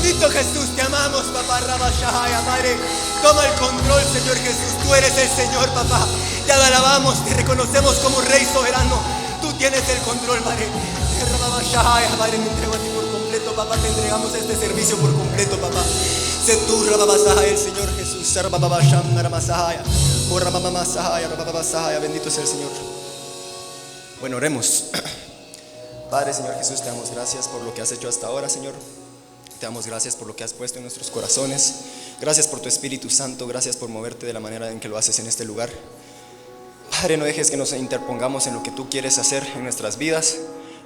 Bendito Jesús, te amamos, papá. Rabashaya, Padre, toma el control, Señor Jesús. Tú eres el Señor, papá. Te alabamos, te reconocemos como Rey soberano. Tú tienes el control, Padre. Rabashaya, Padre, me entrego a ti por completo, papá. Te entregamos este servicio por completo, papá. Sé tú, Rabashaya, el Señor Jesús. Bendito sea el Señor. Bueno, oremos. Padre, Señor Jesús, te damos gracias por lo que has hecho hasta ahora, Señor. Te damos gracias por lo que has puesto en nuestros corazones. Gracias por tu Espíritu Santo. Gracias por moverte de la manera en que lo haces en este lugar. Padre, no dejes que nos interpongamos en lo que tú quieres hacer en nuestras vidas,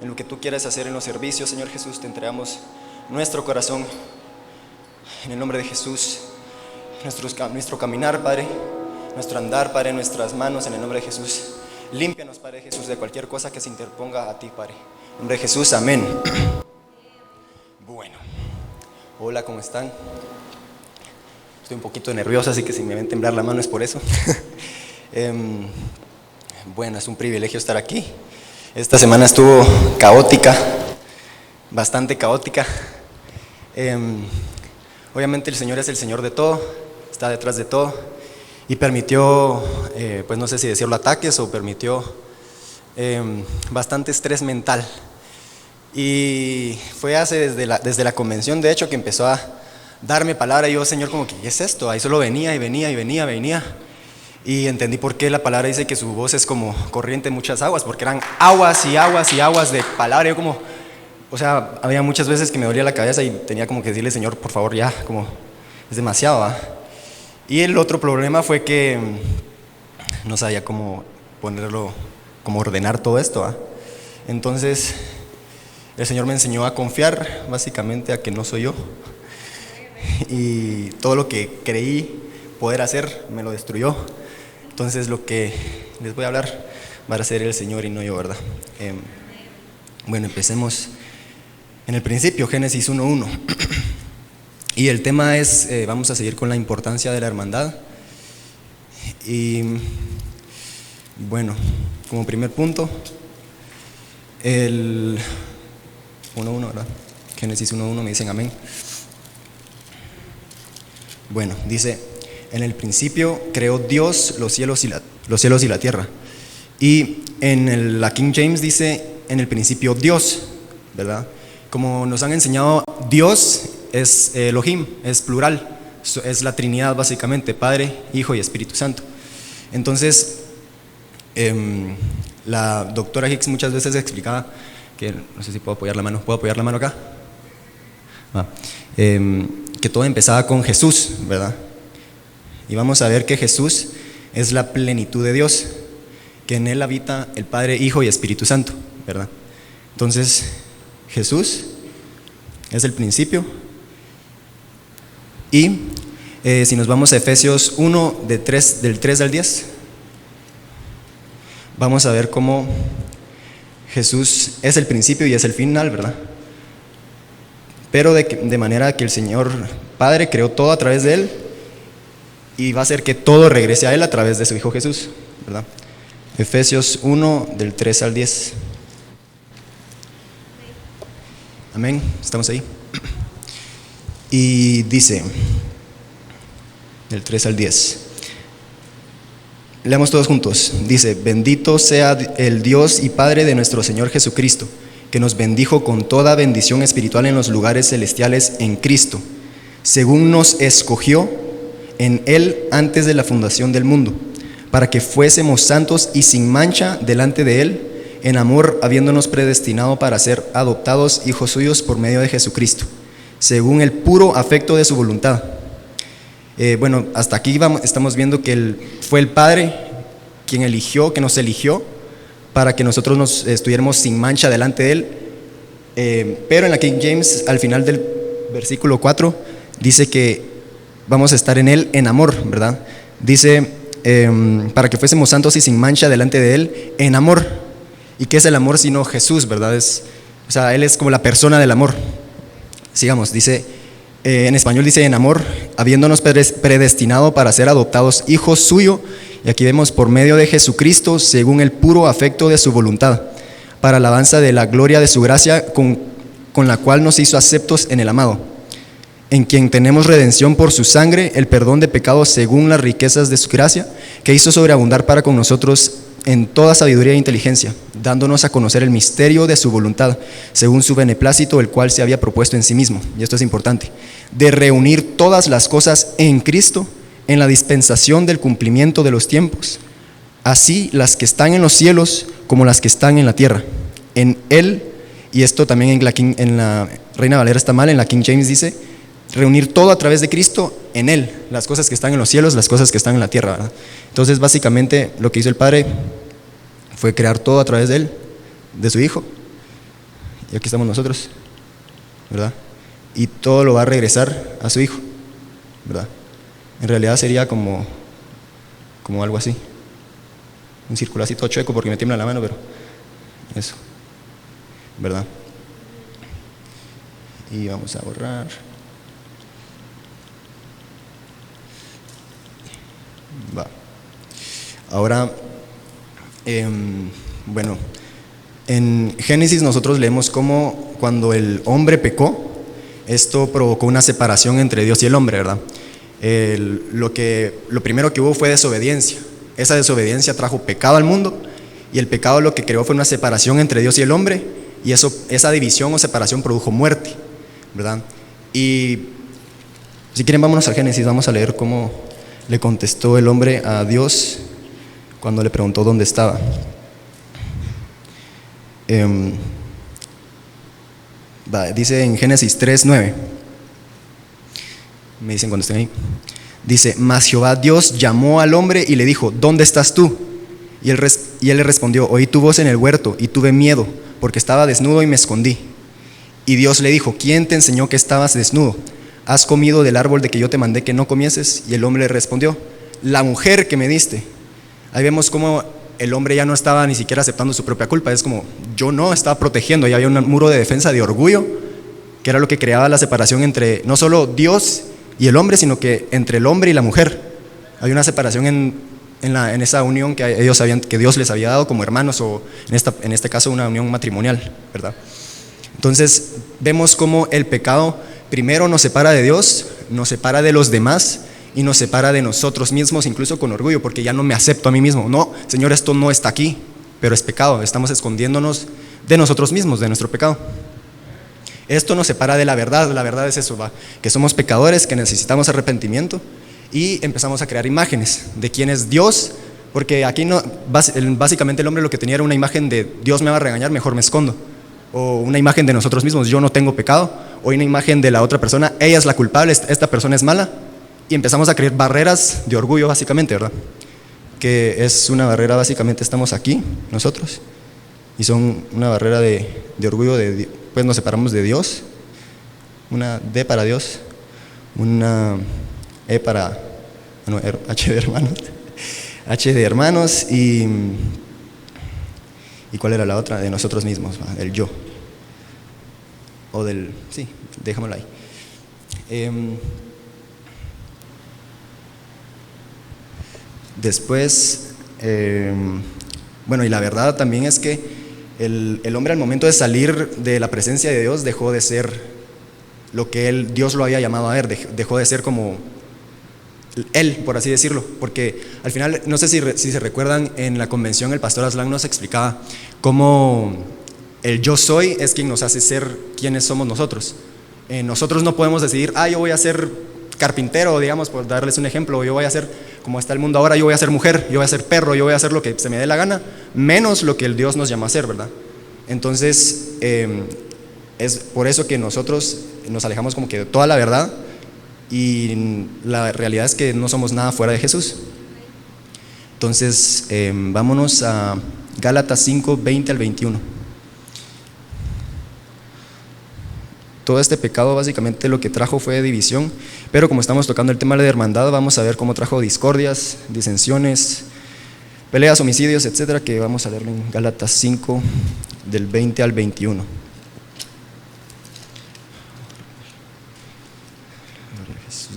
en lo que tú quieres hacer en los servicios, Señor Jesús. Te entregamos nuestro corazón en el nombre de Jesús. Nuestro caminar, Padre, nuestro andar, Padre, en nuestras manos, en el nombre de Jesús. Límpianos, Padre Jesús, de cualquier cosa que se interponga a ti, Padre. En nombre de Jesús, amén. Bueno, hola, ¿cómo están? Estoy un poquito nervioso, así que si me ven temblar la mano es por eso. Bueno, es un privilegio estar aquí. Esta semana estuvo caótica, bastante caótica. Obviamente el Señor es el Señor de todo, está detrás de todo y permitió, pues no sé si decirlo ataques o permitió bastante estrés mental. Y fue desde la convención, de hecho, que empezó a darme palabra. Y yo, Señor, como que, ¿qué es esto? Ahí solo venía y venía y venía, venía. Y entendí por qué la palabra dice que su voz es como corriente en muchas aguas, porque eran aguas y aguas y aguas de palabra. Yo como, o sea, había muchas veces que me dolía la cabeza y tenía como que decirle, Señor, por favor, ya, como, es demasiado, ¿va? Y el otro problema fue que no sabía cómo ponerlo, cómo ordenar todo esto, ¿va? Entonces el Señor me enseñó a confiar, básicamente, a que no soy yo. Y todo lo que creí poder hacer me lo destruyó. Entonces lo que les voy a hablar va a ser el Señor y no yo, ¿verdad? Bueno, empecemos en el principio, Génesis 1:1. Y el tema es, vamos a seguir con la importancia de la hermandad. Y bueno, como primer punto, el 1:1, ¿verdad? Génesis 1:1, me dicen amén. Bueno, dice, en el principio creó Dios los cielos y la tierra. Y en la King James dice, en el principio Dios, ¿verdad? Como nos han enseñado, Dios es Elohim, es plural, es la Trinidad básicamente, Padre, Hijo y Espíritu Santo. Entonces, la doctora Hicks muchas veces explicaba que, no sé si puedo apoyar la mano, ¿puedo apoyar la mano acá? Que todo empezaba con Jesús, ¿verdad? Y vamos a ver que Jesús es la plenitud de Dios, que en Él habita el Padre, Hijo y Espíritu Santo, ¿verdad? Entonces, Jesús es el principio. Y si nos vamos a Efesios 1, del 3 al 10, vamos a ver cómo Jesús es el principio y es el final, ¿verdad? Pero de manera que el Señor Padre creó todo a través de Él y va a hacer que todo regrese a Él a través de su Hijo Jesús, ¿verdad? Efesios 1, del 3 al 10. Amén, estamos ahí. Y dice, del 3 al 10. Leamos todos juntos. Dice, bendito sea el Dios y Padre de nuestro Señor Jesucristo, que nos bendijo con toda bendición espiritual en los lugares celestiales en Cristo, según nos escogió en Él antes de la fundación del mundo, para que fuésemos santos y sin mancha delante de Él, en amor, habiéndonos predestinado para ser adoptados hijos suyos por medio de Jesucristo, según el puro afecto de su voluntad. Bueno, hasta aquí estamos viendo que fue el Padre quien eligió, que nos eligió para que nosotros estuviéramos sin mancha delante de Él. Pero en la King James, al final del versículo 4, dice que vamos a estar en Él en amor, ¿verdad? Dice, para que fuésemos santos y sin mancha delante de Él en amor. ¿Y qué es el amor sino Jesús, verdad? O sea, Él es como la persona del amor. Sigamos, dice, en español dice en amor, habiéndonos predestinado para ser adoptados hijos suyos, y aquí vemos por medio de Jesucristo, según el puro afecto de su voluntad, para alabanza de la gloria de su gracia, con la cual nos hizo aceptos en el amado. en quien tenemos redención por su sangre, el perdón de pecados según las riquezas de su gracia, que hizo sobreabundar para con nosotros en toda sabiduría e inteligencia, dándonos a conocer el misterio de su voluntad, según su beneplácito, el cual se había propuesto en sí mismo, y esto es importante, de reunir todas las cosas en Cristo, en la dispensación del cumplimiento de los tiempos, así las que están en los cielos como las que están en la tierra. En Él, y esto también en la Reina Valera está mal, en la King James dice, reunir todo a través de Cristo en Él, las cosas que están en los cielos, las cosas que están en la tierra, ¿verdad? Entonces básicamente lo que hizo el Padre fue crear todo a través de Él, de su Hijo, y aquí estamos nosotros, ¿verdad? Y todo lo va a regresar a su Hijo, ¿verdad? En realidad sería como algo así, un círculo así todo chueco porque me tiembla la mano, pero eso, ¿verdad? Y vamos a borrar. Va. Ahora, bueno, en Génesis nosotros leemos cómo cuando el hombre pecó, esto provocó una separación entre Dios y el hombre, ¿verdad? Lo primero que hubo fue desobediencia. Esa desobediencia trajo pecado al mundo, y el pecado lo que creó fue una separación entre Dios y el hombre, y esa división o separación produjo muerte, ¿verdad? Y si quieren vámonos a Génesis, vamos a leer cómo le contestó el hombre a Dios cuando le preguntó dónde estaba. Dice en Génesis 3:9, me dicen cuando estén ahí, dice: mas Jehová Dios llamó al hombre y le dijo: ¿dónde estás tú? Y él le respondió: oí tu voz en el huerto y tuve miedo, porque estaba desnudo y me escondí. Y Dios le dijo: ¿quién te enseñó que estabas desnudo? ¿Has comido del árbol de que yo te mandé que no comieses? Y el hombre le respondió: la mujer que me diste. Ahí vemos cómo el hombre ya no estaba ni siquiera aceptando su propia culpa. Es como, yo no estaba protegiendo, ya había un muro de defensa de orgullo, que era lo que creaba la separación entre no solo Dios y el hombre, sino que entre el hombre y la mujer. Hay una separación en esa unión que ellos sabían que Dios les había dado como hermanos, o en este caso una unión matrimonial, ¿verdad? Entonces vemos cómo el pecado primero nos separa de Dios, nos separa de los demás y nos separa de nosotros mismos, incluso con orgullo, porque ya no me acepto a mí mismo. No, Señor, esto no está aquí, pero es pecado. Estamos escondiéndonos de nosotros mismos, de nuestro pecado. Esto nos separa de la verdad. La verdad es eso, que somos pecadores, que necesitamos arrepentimiento, y empezamos a crear imágenes de quién es Dios, porque aquí no, básicamente el hombre lo que tenía era una imagen de Dios me va a regañar, mejor me escondo, o una imagen de nosotros mismos, yo no tengo pecado, o una imagen de la otra persona, ella es la culpable, esta persona es mala, y empezamos a crear barreras de orgullo básicamente, ¿verdad? Que es una barrera, básicamente estamos aquí nosotros, y son una barrera de orgullo, pues nos separamos de Dios, una D para Dios, una E para, bueno, H de hermanos, y ¿cuál era la otra? De nosotros mismos, del yo, o del, sí, déjamelo ahí. Después, bueno, y la verdad también es que el hombre al momento de salir de la presencia de Dios dejó de ser lo que Dios lo había llamado a ver, dejó de ser como él, por así decirlo, porque al final, no sé si se recuerdan, en la convención el pastor Aslan nos explicaba cómo el yo soy es quien nos hace ser quienes somos nosotros. Nosotros no podemos decidir, yo voy a ser carpintero, digamos, por darles un ejemplo, yo voy a ser, como está el mundo ahora, yo voy a ser mujer, yo voy a ser perro, yo voy a hacer lo que se me dé la gana, menos lo que el Dios nos llama a hacer, ¿verdad? Entonces, es por eso que nosotros nos alejamos como que de toda la verdad, y la realidad es que no somos nada fuera de Jesús. Entonces, vámonos a Gálatas 5, 20 al 21. Todo este pecado básicamente lo que trajo fue división, pero como estamos tocando el tema de la hermandad, vamos a ver cómo trajo discordias, disensiones, peleas, homicidios, etcétera, que vamos a leerlo en Gálatas 5, del 20 al 21.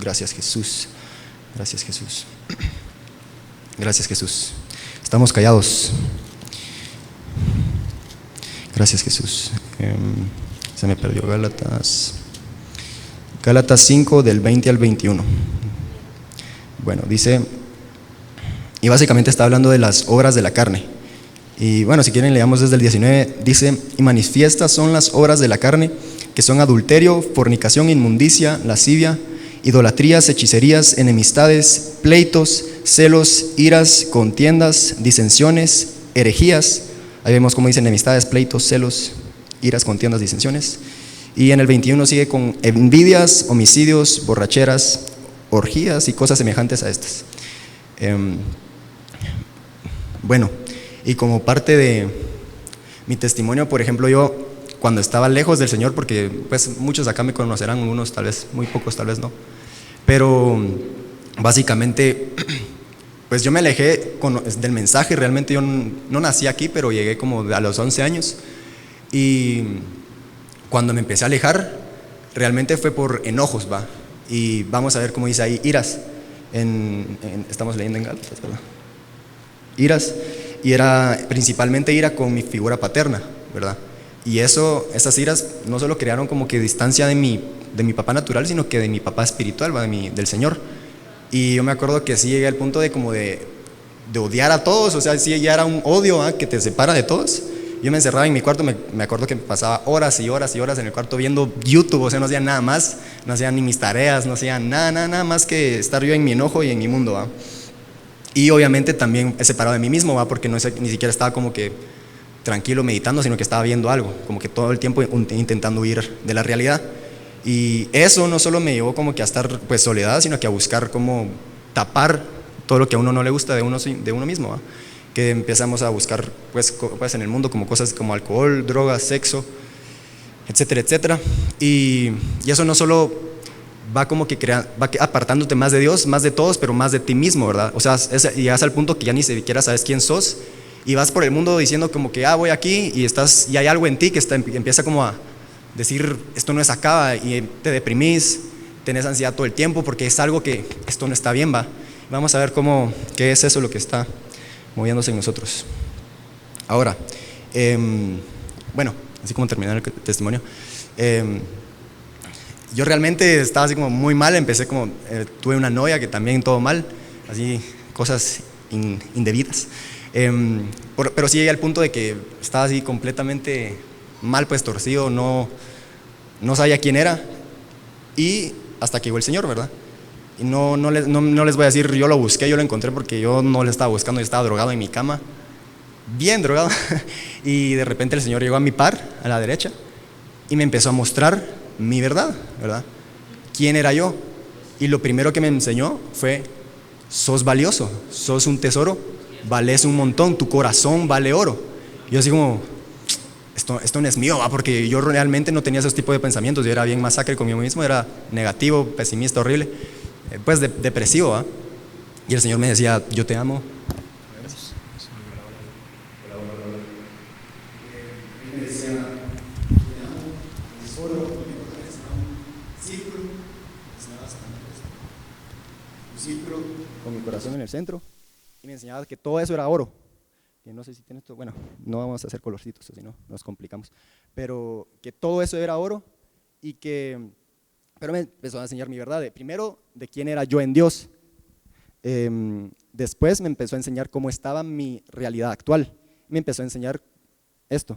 Gracias, Jesús. Gracias, Jesús. Gracias, Jesús. Estamos callados. Gracias, Jesús. Se me perdió Gálatas Gálatas 5 del 20 al 21. Bueno, dice, y básicamente está hablando de las obras de la carne. Y bueno, si quieren leamos desde el 19, dice, y manifiestas son las obras de la carne, que son adulterio, fornicación, inmundicia, lascivia, idolatrías, hechicerías, enemistades, pleitos, celos, iras, contiendas, disensiones, herejías. Ahí vemos cómo dice enemistades, pleitos, celos, iras, contiendas, disensiones. Y en el 21 sigue con envidias, homicidios, borracheras, orgías y cosas semejantes a estas. Bueno, y como parte de mi testimonio, por ejemplo, yo cuando estaba lejos del Señor, porque pues muchos acá me conocerán, unos tal vez, muy pocos tal vez no, pero básicamente pues yo me alejé del mensaje. Realmente yo no nací aquí, pero llegué como a los 11 años, y cuando me empecé a alejar realmente fue por enojos, ¿va? Y vamos a ver cómo dice ahí, iras, estamos leyendo en Gálatas, ¿verdad? Iras, y era principalmente ira con mi figura paterna, ¿verdad? Y esas iras no solo crearon como que distancia de mi papá natural, sino que de mi papá espiritual, ¿va? Del Señor. Y yo me acuerdo que sí llegué al punto de como de odiar a todos, o sea, sí ya era un odio, ¿va? Que te separa de todos. Yo me encerraba en mi cuarto, me acuerdo que pasaba horas y horas y horas en el cuarto viendo YouTube, o sea, no hacía nada más, no hacía ni mis tareas, no hacía nada más que estar yo en mi enojo y en mi mundo, ¿va? Y obviamente también he separado de mí mismo, ¿va? Porque ni siquiera estaba como que tranquilo meditando, sino que estaba viendo algo, como que todo el tiempo intentando huir de la realidad. Y eso no solo me llevó como que a estar pues soledad, sino que a buscar cómo tapar todo lo que a uno no le gusta de uno mismo, ¿va? Que empezamos a buscar pues en el mundo como cosas como alcohol, drogas, sexo, etcétera, etcétera. Y eso no solo va como que va apartándote más de Dios, más de todos, pero más de ti mismo, ¿verdad? O sea, llegas al punto que ya ni siquiera sabes quién sos, y vas por el mundo diciendo como que voy aquí, y hay algo en ti que empieza como a decir esto no es acá, y te deprimís, tenés ansiedad todo el tiempo porque es algo que esto no está bien, va. Vamos a ver qué es eso lo que está moviéndose en nosotros. Ahora, bueno, así como terminar el testimonio, yo realmente estaba así como muy mal, empecé como, tuve una novia que también todo mal, así cosas indebidas, pero sí llegué al punto de que estaba así completamente mal, pues torcido, no sabía quién era, y hasta que llegó el Señor, ¿verdad? Y no les voy a decir yo lo busqué, yo lo encontré, porque yo no lo estaba buscando, yo estaba drogado en mi cama, bien drogado, y de repente el Señor llegó a mi par, a la derecha, y me empezó a mostrar mi verdad, ¿verdad? ¿Quién era yo? Y lo primero que me enseñó fue, sos valioso, sos un tesoro, vales un montón, tu corazón vale oro. Y yo así como, esto no es mío, ¿va? Porque yo realmente no tenía esos tipos de pensamientos, yo era bien masacre conmigo mismo, era negativo, pesimista, horrible, pues depresivo, ¿va? Y el Señor me decía, yo te amo. Con mi corazón en el centro, y me enseñaba que todo eso era oro. Que no sé si tienes esto, bueno, no vamos a hacer colorcitos, si no nos complicamos, pero que todo eso era oro, pero me empezó a enseñar mi verdad, primero de quién era yo en Dios, después me empezó a enseñar cómo estaba mi realidad actual, me empezó a enseñar esto.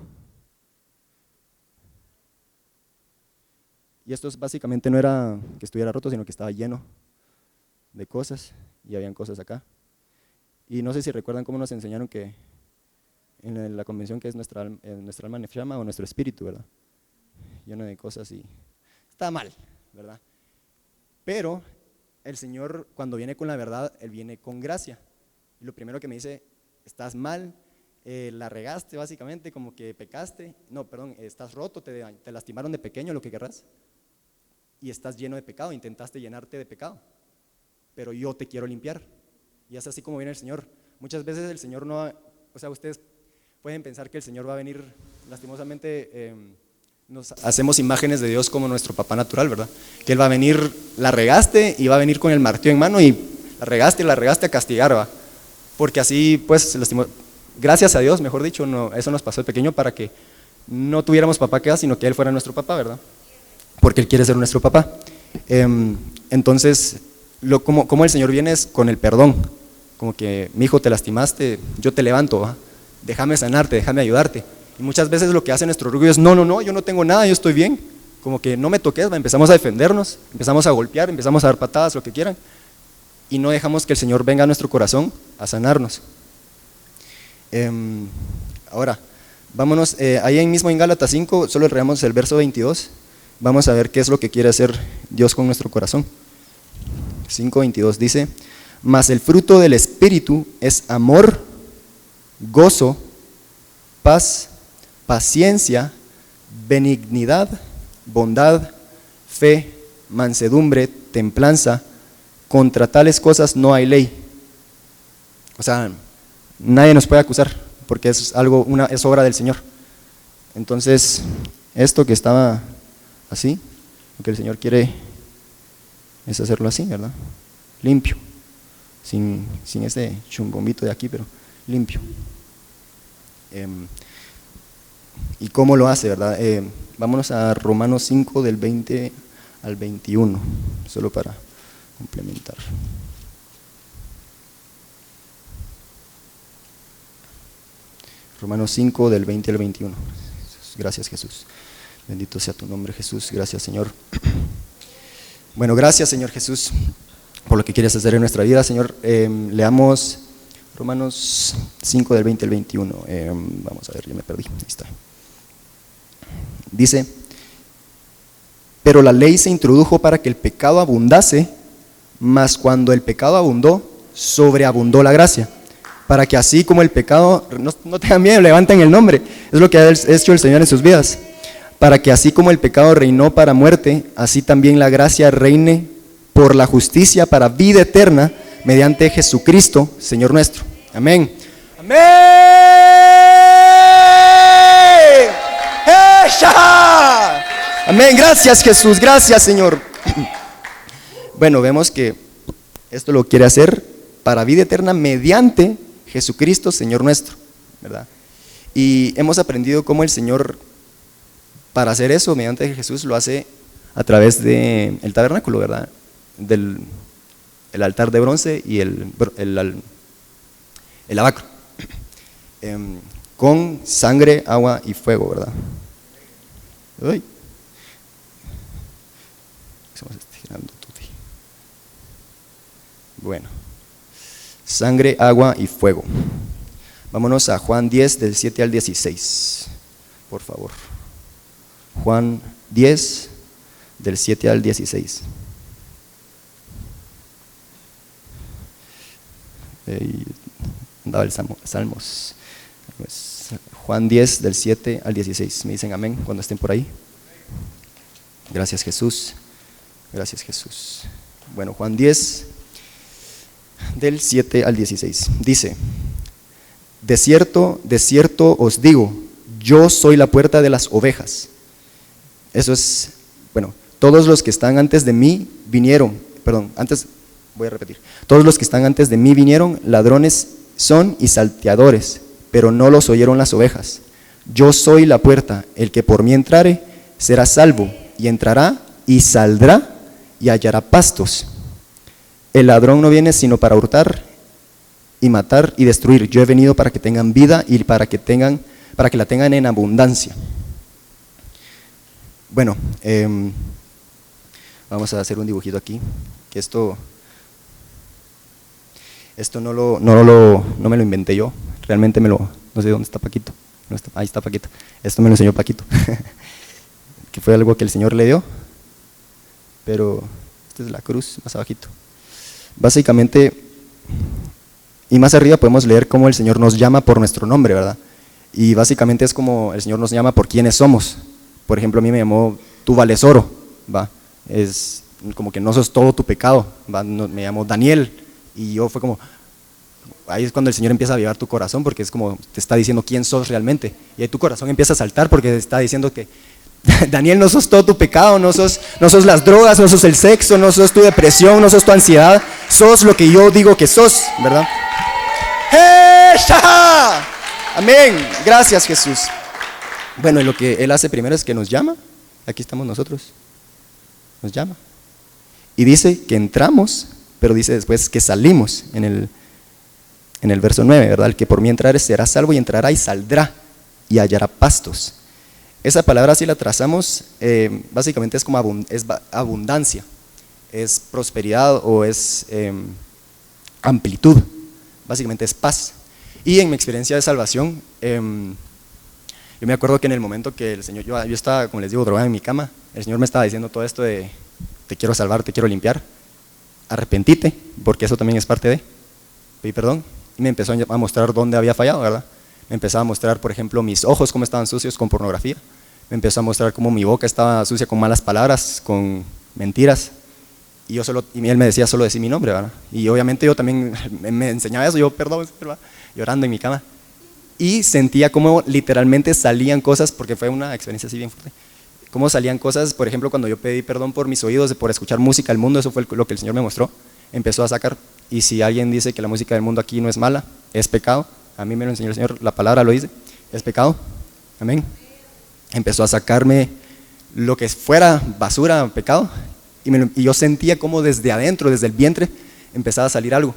Y esto básicamente no era que estuviera roto, sino que estaba lleno de cosas, y habían cosas acá. Y no sé si recuerdan cómo nos enseñaron que en la convención que es nuestra alma nefshama, o nuestro espíritu, ¿verdad? Lleno de cosas, y está mal, ¿verdad? Pero el Señor, cuando viene con la verdad, Él viene con gracia. Y lo primero que me dice, estás mal, la regaste básicamente, como que pecaste, no, perdón, estás roto, te lastimaron de pequeño, lo que querrás, y estás lleno de pecado, intentaste llenarte de pecado, pero yo te quiero limpiar. Y es así como viene el Señor. Muchas veces el Señor no, o sea, ustedes pueden pensar que el Señor va a venir, lastimosamente, nos hacemos imágenes de Dios como nuestro papá natural, ¿verdad? Que Él va a venir, la regaste, y va a venir con el martillo en mano, y la regaste a castigar, ¿va? Porque así, pues, gracias a Dios, mejor dicho, eso nos pasó de pequeño para que no tuviéramos papá que sino que Él fuera nuestro papá, ¿verdad? Porque Él quiere ser nuestro papá. Entonces, como el Señor viene es con el perdón, como que, mi hijo, te lastimaste, yo te levanto, ¿va? Déjame sanarte, déjame ayudarte. Y muchas veces lo que hace nuestro orgullo es, no, yo no tengo nada, yo estoy bien, como que no me toques, ¿va? Empezamos a defendernos, empezamos a golpear, empezamos a dar patadas, lo que quieran, y no dejamos que el Señor venga a nuestro corazón a sanarnos. Ahora, vámonos, ahí mismo en Gálatas 5, solo leamos el verso 22, vamos a ver qué es lo que quiere hacer Dios con nuestro corazón. 5:22 dice, mas el fruto del Espíritu es amor, gozo, paz, paciencia, benignidad, bondad, fe, mansedumbre, templanza. Contra tales cosas no hay ley. O sea, nadie nos puede acusar, porque es es obra del Señor. Entonces, esto que estaba así, lo que el Señor quiere es hacerlo así, ¿verdad? Limpio, sin ese chumbombito de aquí, pero limpio. ¿Y cómo lo hace, verdad? Vámonos a Romanos 5 del 20 al 21, solo para complementar. Romanos 5 del 20 al 21. Gracias, Jesús. Bendito sea tu nombre, Jesús. Gracias, Señor. Bueno, gracias, Señor Jesús, por lo que quieres hacer en nuestra vida, Señor. Leamos Romanos 5 del 20 al 21. Vamos a ver, yo me perdí. Ahí está. Dice, pero la ley se introdujo para que el pecado abundase, mas cuando el pecado abundó, sobreabundó la gracia, para que así como el pecado, no tengan miedo, levanten el nombre, es lo que ha hecho el Señor en sus vidas, para que así como el pecado reinó para muerte, así también la gracia reine por la justicia para vida eterna, mediante Jesucristo, Señor nuestro. Amén. Amén. Amén. Gracias, Jesús. Gracias, Señor. Bueno, vemos que esto lo quiere hacer para vida eterna mediante Jesucristo, Señor nuestro, ¿verdad? Y hemos aprendido cómo el Señor, para hacer eso mediante Jesús, lo hace a través del tabernáculo, ¿verdad? El altar de bronce y el lavacro, con sangre, agua y fuego, ¿verdad? Uy. Bueno, sangre, agua y fuego. Vámonos a Juan 10 del 7 al 16, por favor. Juan 10 del 7 al 16. Andaba el Salmos. Pues, Juan 10 del 7 al 16. Me dicen amén cuando estén por ahí. Gracias, Jesús. Gracias, Jesús. Bueno, Juan 10 del 7 al 16. Dice, de cierto os digo, yo soy la puerta de las ovejas. Eso es, bueno, todos los que están antes de mí vinieron, todos los que están antes de mí vinieron, ladrones son y salteadores, pero no los oyeron las ovejas. Yo soy la puerta, el que por mí entrare será salvo, y entrará y saldrá y hallará pastos. El ladrón no viene sino para hurtar y matar y destruir. Yo he venido para que tengan vida y para que la tengan en abundancia. Bueno, vamos a hacer un dibujito aquí, que esto no me lo inventé yo, realmente no sé dónde está Paquito, ahí está Paquito, esto me lo enseñó Paquito, que fue algo que el Señor le dio, pero esta es la cruz más abajito. Básicamente, y más arriba podemos leer cómo el Señor nos llama por nuestro nombre, ¿verdad? Y básicamente es como el Señor nos llama por quiénes somos. Por ejemplo, a mí me llamó, tú vales oro, ¿va? Es como que no sos todo tu pecado, ¿va? Me llamó Daniel, y yo fue como, ahí es cuando el Señor empieza a avivar tu corazón, porque es como, te está diciendo quién sos realmente, y ahí tu corazón empieza a saltar, porque te está diciendo que, Daniel, no sos todo tu pecado, no sos las drogas, no sos el sexo, no sos tu depresión, no sos tu ansiedad, sos lo que yo digo que sos, ¿verdad? Amén, gracias, Jesús. Bueno, y lo que Él hace primero es que nos llama, aquí estamos nosotros, nos llama, Y dice que entramos, pero dice después que salimos en el verso 9, ¿verdad? El que por mí entrare será salvo y entrará y saldrá y hallará pastos. Esa palabra, si la trazamos, básicamente es como abundancia, es prosperidad o es amplitud, básicamente es paz. Y en mi experiencia de salvación, yo me acuerdo que en el momento que el Señor, yo estaba, como les digo, drogado en mi cama, el Señor me estaba diciendo todo esto de te quiero salvar, te quiero limpiar, arrepentite, porque eso también es parte de, pedí perdón, y me empezó a mostrar dónde había fallado, ¿verdad? Me empezó a mostrar, por ejemplo, mis ojos cómo estaban sucios con pornografía, me empezó a mostrar cómo mi boca estaba sucia con malas palabras, con mentiras, y él me decía solo decir mi nombre, ¿verdad? Y obviamente yo también me enseñaba eso, yo perdón, ¿verdad? Llorando en mi cama. Y sentía como literalmente salían cosas, porque fue una experiencia así bien fuerte, cómo salían cosas, por ejemplo, cuando yo pedí perdón por mis oídos, por escuchar música del mundo, eso fue lo que el Señor me mostró, empezó a sacar, y si alguien dice que la música del mundo aquí no es mala, es pecado, a mí me lo enseñó el Señor, la palabra lo dice, es pecado, amén. Empezó a sacarme lo que fuera basura, pecado, y yo sentía como desde adentro, desde el vientre, empezaba a salir algo,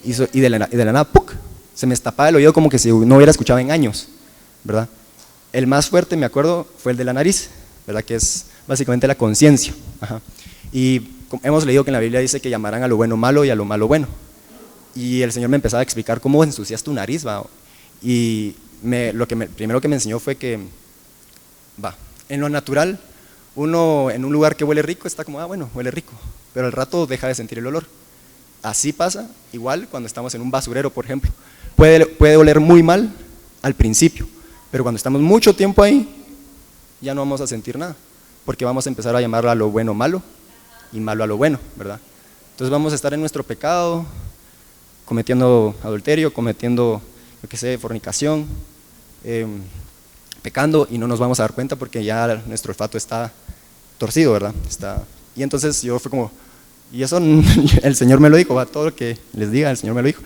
y de la nada, ¡puc!, se me destapaba el oído como que si no hubiera escuchado en años, ¿verdad? El más fuerte, me acuerdo, fue el de la nariz, ¿verdad? Que es básicamente la conciencia. Y hemos leído que en la Biblia dice que llamarán a lo bueno malo y a lo malo bueno. Y el Señor me empezaba a explicar cómo ensucias tu nariz, ¿va? Y primero que me enseñó fue que, en lo natural, uno en un lugar que huele rico está como, bueno, huele rico, pero al rato deja de sentir el olor. Así pasa, igual cuando estamos en un basurero, por ejemplo. Puede oler muy mal al principio, pero cuando estamos mucho tiempo ahí, ya no vamos a sentir nada, porque vamos a empezar a llamar a lo bueno malo y malo a lo bueno, ¿verdad? Entonces vamos a estar en nuestro pecado, cometiendo adulterio, cometiendo, fornicación, pecando, y no nos vamos a dar cuenta porque ya nuestro olfato está torcido, ¿verdad? Y entonces yo fue como, y eso el Señor me lo dijo, todo lo que les diga, el Señor me lo dijo.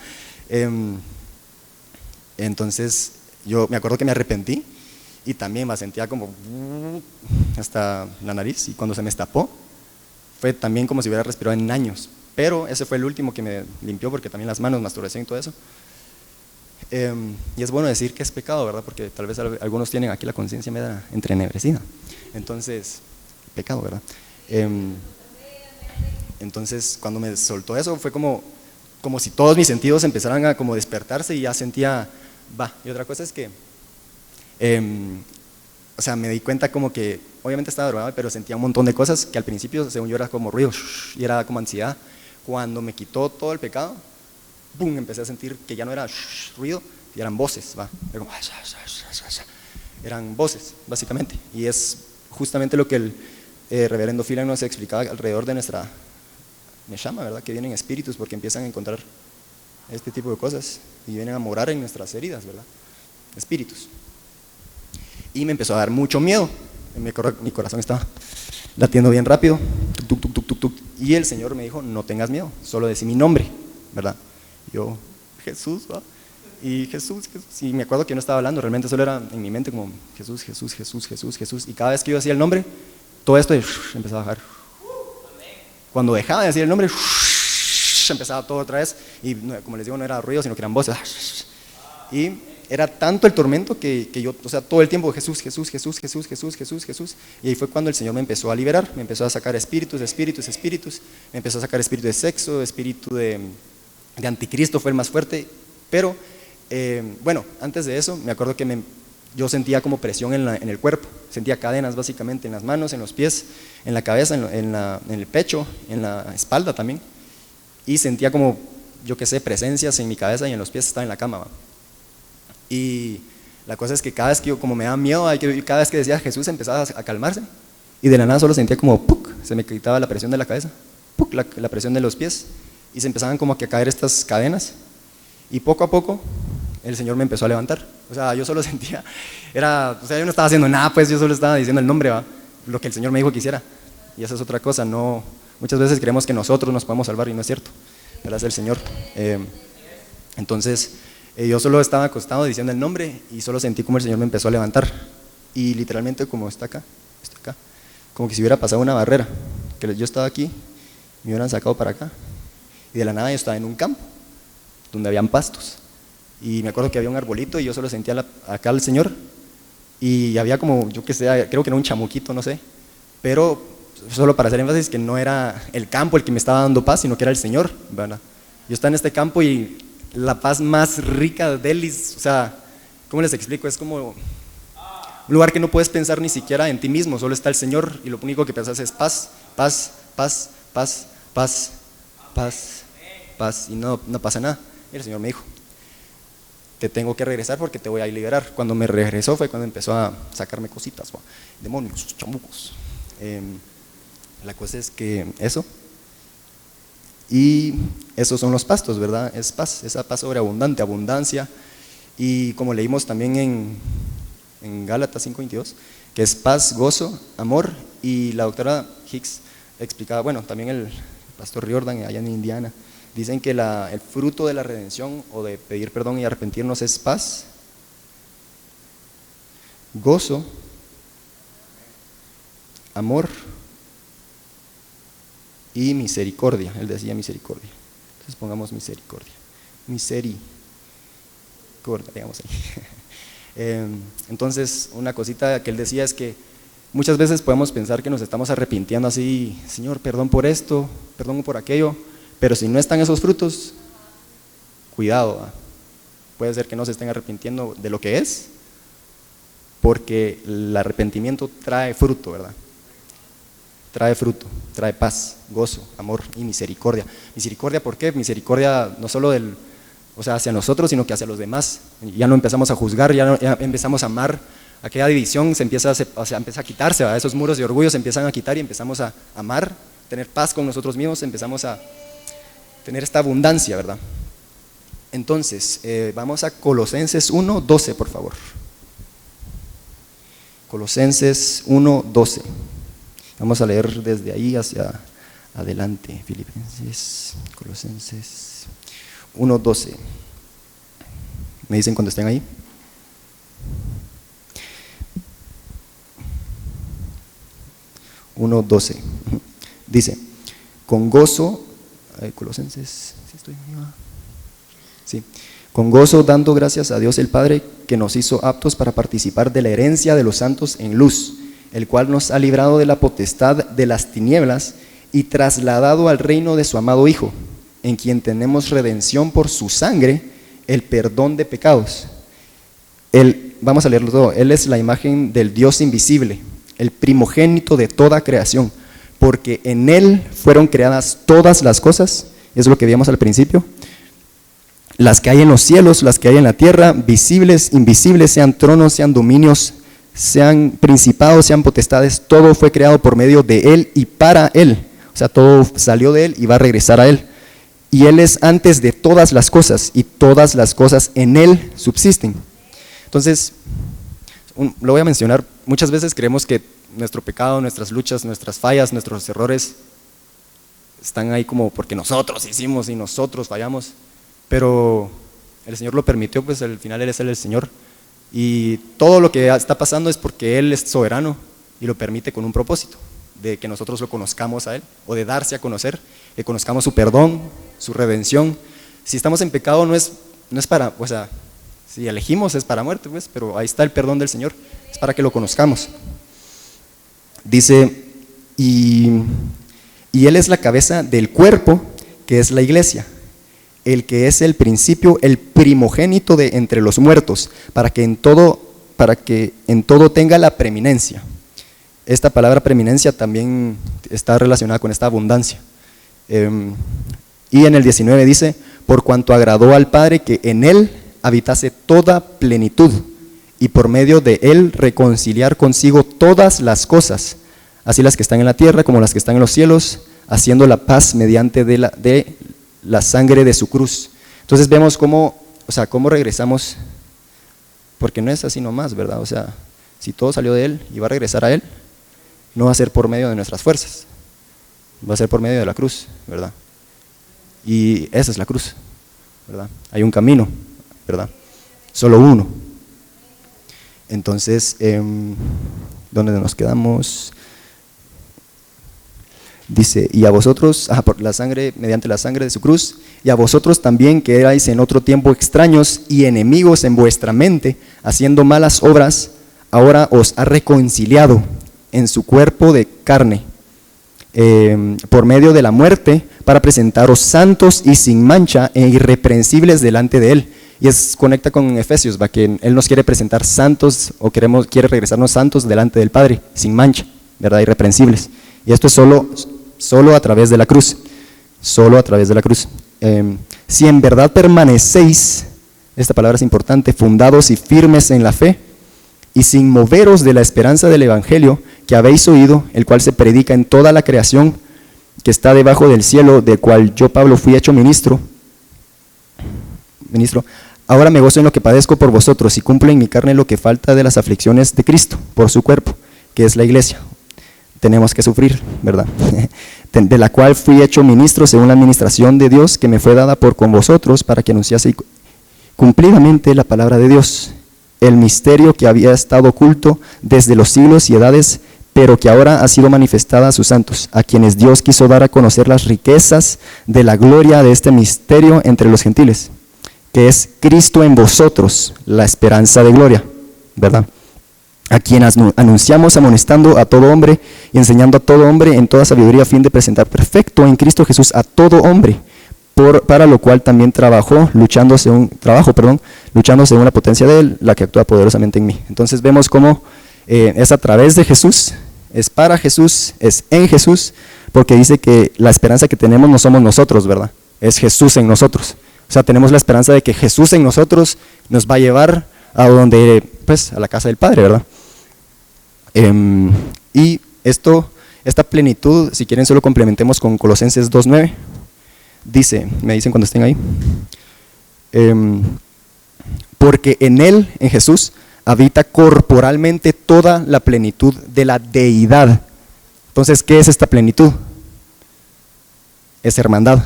Entonces yo me acuerdo que me arrepentí y también me sentía como hasta la nariz, y cuando se me destapó fue también como si hubiera respirado en años, pero ese fue el último que me limpió, porque también las manos, masturbación y todo eso. Y es bueno decir que es pecado, ¿verdad? Porque tal vez algunos tienen aquí la conciencia media entrenebrecida, entonces pecado, ¿verdad? Entonces cuando me soltó eso fue como si todos mis sentidos empezaran a como despertarse, y ya sentía, y otra cosa es que me di cuenta como que obviamente estaba drogado, pero sentía un montón de cosas que al principio, según yo, era como ruido y era como ansiedad. Cuando me quitó todo el pecado, ¡pum!, empecé a sentir que ya no era ruido, y eran voces, era como, eran voces básicamente, y es justamente lo que el reverendo Phelan nos explicaba alrededor de nuestra Neshama, ¿verdad? Que vienen espíritus porque empiezan a encontrar este tipo de cosas y vienen a morar en nuestras heridas, ¿verdad? Espíritus. Y me empezó a dar mucho miedo, mi corazón estaba latiendo bien rápido, tuc, tuc, tuc, tuc, tuc, y el Señor me dijo, no tengas miedo, solo decí mi nombre, ¿verdad? Yo, Jesús, y Jesús, y me acuerdo que yo no estaba hablando, realmente solo era en mi mente como Jesús, Jesús, Jesús, Jesús, Jesús, y cada vez que yo decía el nombre, todo esto empezaba a bajar. Cuando dejaba de decir el nombre, empezaba todo otra vez, y como les digo, no era ruido, sino que eran voces, y era tanto el tormento que yo, todo el tiempo Jesús, Jesús, Jesús, Jesús, Jesús, Jesús, Jesús, y ahí fue cuando el Señor me empezó a liberar, me empezó a sacar espíritus, me empezó a sacar espíritu de sexo, espíritu de anticristo, fue el más fuerte, pero antes de eso me acuerdo que yo sentía como presión en el cuerpo, sentía cadenas básicamente en las manos, en los pies, en la cabeza, en el pecho, en la espalda también, y sentía como, presencias en mi cabeza y en los pies, estaba en la cama, y la cosa es que cada vez que yo, como me daba miedo, cada vez que decía Jesús empezaba a calmarse, y de la nada solo sentía como ¡puc!, se me quitaba la presión de la cabeza, ¡puc!, la presión de los pies, y se empezaban como que a caer estas cadenas, y poco a poco el Señor me empezó a levantar. Yo solo sentía, yo no estaba haciendo nada, pues yo solo estaba diciendo el nombre, lo que el Señor me dijo que hiciera, y esa es otra cosa. Muchas veces creemos que nosotros nos podemos salvar y no es cierto, ¿verdad? Es el Señor. Entonces yo solo estaba acostado diciendo el nombre, y solo sentí como el Señor me empezó a levantar, y literalmente como está acá, como que si hubiera pasado una barrera, que yo estaba aquí me hubieran sacado para acá. Y de la nada yo estaba en un campo, donde habían pastos. Y me acuerdo que había un arbolito y yo solo sentía acá al Señor. Y había como, yo que sé, creo que era un chamuquito, no sé. Pero solo para hacer énfasis que no era el campo el que me estaba dando paz, sino que era el Señor, ¿verdad? Yo estaba en este campo y la paz más rica de él, o sea, ¿cómo les explico? Es como un lugar que no puedes pensar ni siquiera en ti mismo, solo está el Señor y lo único que pensás es paz, paz, paz, paz, paz, paz, paz, y no pasa nada. Y el Señor me dijo, te tengo que regresar porque te voy a liberar. Cuando me regresó fue cuando empezó a sacarme cositas, demonios, chamucos. La cosa es que eso, y esos son los pastos, ¿verdad? Es paz, esa paz sobreabundante, abundancia, y como leímos también en Gálatas 5:22, que es paz, gozo, amor, y la doctora Hicks explicaba, bueno, también el pastor Riordan allá en Indiana, dicen que el fruto de la redención o de pedir perdón y arrepentirnos es paz, gozo, amor y misericordia. Él decía misericordia. Entonces pongamos misericordia. Misericordia, digamos ahí. Entonces, una cosita que él decía es que muchas veces podemos pensar que nos estamos arrepintiendo así, Señor, perdón por esto, perdón por aquello, pero si no están esos frutos, cuidado, ¿va? Puede ser que no se estén arrepintiendo de lo que es, porque el arrepentimiento trae fruto, ¿verdad? Trae fruto, trae paz, gozo, amor y misericordia. Misericordia, ¿por qué? Misericordia no solo hacia nosotros, sino que hacia los demás. Ya no empezamos a juzgar, ya empezamos a amar. Aquella división se empieza a quitarse, ¿verdad? Esos muros de orgullo se empiezan a quitar y empezamos a amar, tener paz con nosotros mismos, empezamos a tener esta abundancia, ¿verdad? Entonces, vamos a Colosenses 1:12, por favor. Colosenses 1:12. Vamos a leer desde ahí hacia adelante. Filipenses, Colosenses 1:12. ¿Me dicen cuando estén ahí? Dice, con gozo, Colosenses, ¿sí estoy arriba? Sí. Con gozo dando gracias a Dios el Padre que nos hizo aptos para participar de la herencia de los santos en luz, el cual nos ha librado de la potestad de las tinieblas y trasladado al reino de su amado Hijo, en quien tenemos redención por su sangre, el perdón de pecados. Vamos a leerlo todo. Él es la imagen del Dios invisible, el primogénito de toda creación, porque en Él fueron creadas todas las cosas, es lo que vimos al principio, las que hay en los cielos, las que hay en la tierra, visibles, invisibles, sean tronos, sean dominios, sean principados, sean potestades, todo fue creado por medio de Él y para Él. O sea, todo salió de Él y va a regresar a Él. Y Él es antes de todas las cosas, y todas las cosas en Él subsisten. Entonces, lo voy a mencionar, muchas veces creemos que nuestro pecado, nuestras luchas, nuestras fallas, nuestros errores están ahí como porque nosotros hicimos y nosotros fallamos, pero el Señor lo permitió, pues al final Él es el Señor. Y todo lo que está pasando es porque Él es soberano y lo permite con un propósito, de que nosotros lo conozcamos a Él, o de darse a conocer, que conozcamos su perdón, su redención. Si estamos en pecado no es para, o sea, si elegimos es para muerte, pues, pero ahí está el perdón del Señor, es para que lo conozcamos. Dice, y Él es la cabeza del cuerpo, que es la iglesia, el que es el principio, el primogénito de entre los muertos, para que en todo tenga la preeminencia. Esta palabra preeminencia también está relacionada con esta abundancia. Y en el 19 dice, por cuanto agradó al Padre que en Él habitase toda plenitud, y por medio de Él reconciliar consigo todas las cosas, así las que están en la tierra como las que están en los cielos, haciendo la paz mediante de la sangre de su cruz. Entonces vemos cómo regresamos, porque no es así nomás, ¿verdad? O sea, si todo salió de Él y va a regresar a Él, no va a ser por medio de nuestras fuerzas, va a ser por medio de la cruz, ¿verdad? Y esa es la cruz, ¿verdad? Hay un camino, ¿verdad? Solo uno. Entonces, ¿dónde nos quedamos? Dice, y a vosotros, por la sangre, mediante la sangre de su cruz, y a vosotros también que erais en otro tiempo extraños y enemigos en vuestra mente, haciendo malas obras, ahora os ha reconciliado en su cuerpo de carne, por medio de la muerte, para presentaros santos y sin mancha e irreprensibles delante de él. Y conecta con Efesios, ¿va? Que él nos quiere presentar santos, o quiere regresarnos santos delante del Padre, sin mancha, ¿verdad? Irreprensibles. Y esto es solo a través de la cruz, solo a través de la cruz. Si en verdad permanecéis, esta palabra es importante, fundados y firmes en la fe, y sin moveros de la esperanza del Evangelio que habéis oído, el cual se predica en toda la creación que está debajo del cielo, del cual yo, Pablo, fui hecho ministro. Ahora me gozo en lo que padezco por vosotros y cumplo en mi carne lo que falta de las aflicciones de Cristo por su cuerpo, que es la iglesia. Tenemos que sufrir, ¿verdad? De la cual fui hecho ministro según la administración de Dios que me fue dada por con vosotros para que anunciase cumplidamente la palabra de Dios, el misterio que había estado oculto desde los siglos y edades, pero que ahora ha sido manifestada a sus santos, a quienes Dios quiso dar a conocer las riquezas de la gloria de este misterio entre los gentiles, que es Cristo en vosotros, la esperanza de gloria, ¿verdad? A quien anunciamos amonestando a todo hombre y enseñando a todo hombre en toda sabiduría, a fin de presentar perfecto en Cristo Jesús a todo hombre, para lo cual también luchando según la potencia de él, la que actúa poderosamente en mí. Entonces vemos cómo es a través de Jesús, es para Jesús, es en Jesús, porque dice que la esperanza que tenemos no somos nosotros, ¿verdad? Es Jesús en nosotros. O sea, tenemos la esperanza de que Jesús en nosotros nos va a llevar a donde, pues, a la casa del Padre, ¿verdad? Y esta plenitud, si quieren solo complementemos con Colosenses 2:9, dice, me dicen cuando estén ahí, porque en él, en Jesús, habita corporalmente toda la plenitud de la deidad. Entonces, ¿qué es esta plenitud? Es hermandad,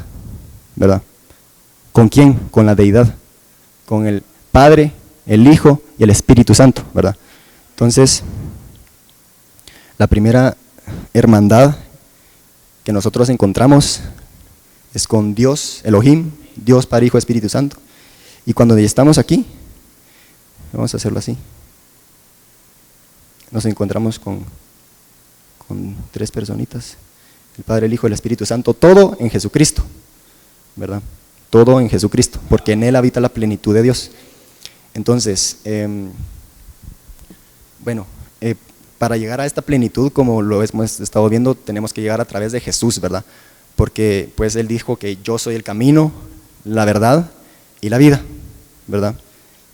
¿verdad? ¿Con quién? Con la deidad, con el Padre, el Hijo y el Espíritu Santo, ¿verdad? Entonces, la primera hermandad que nosotros encontramos es con Dios, Elohim, Dios, Padre, Hijo, Espíritu Santo. Y cuando ya estamos aquí, vamos a hacerlo así, nos encontramos con tres personitas, el Padre, el Hijo, el Espíritu Santo, todo en Jesucristo, ¿verdad? Todo en Jesucristo, porque en él habita la plenitud de Dios. Entonces, para llegar a esta plenitud, como lo hemos estado viendo, tenemos que llegar a través de Jesús, ¿verdad? Porque pues él dijo que yo soy el camino, la verdad y la vida, ¿verdad?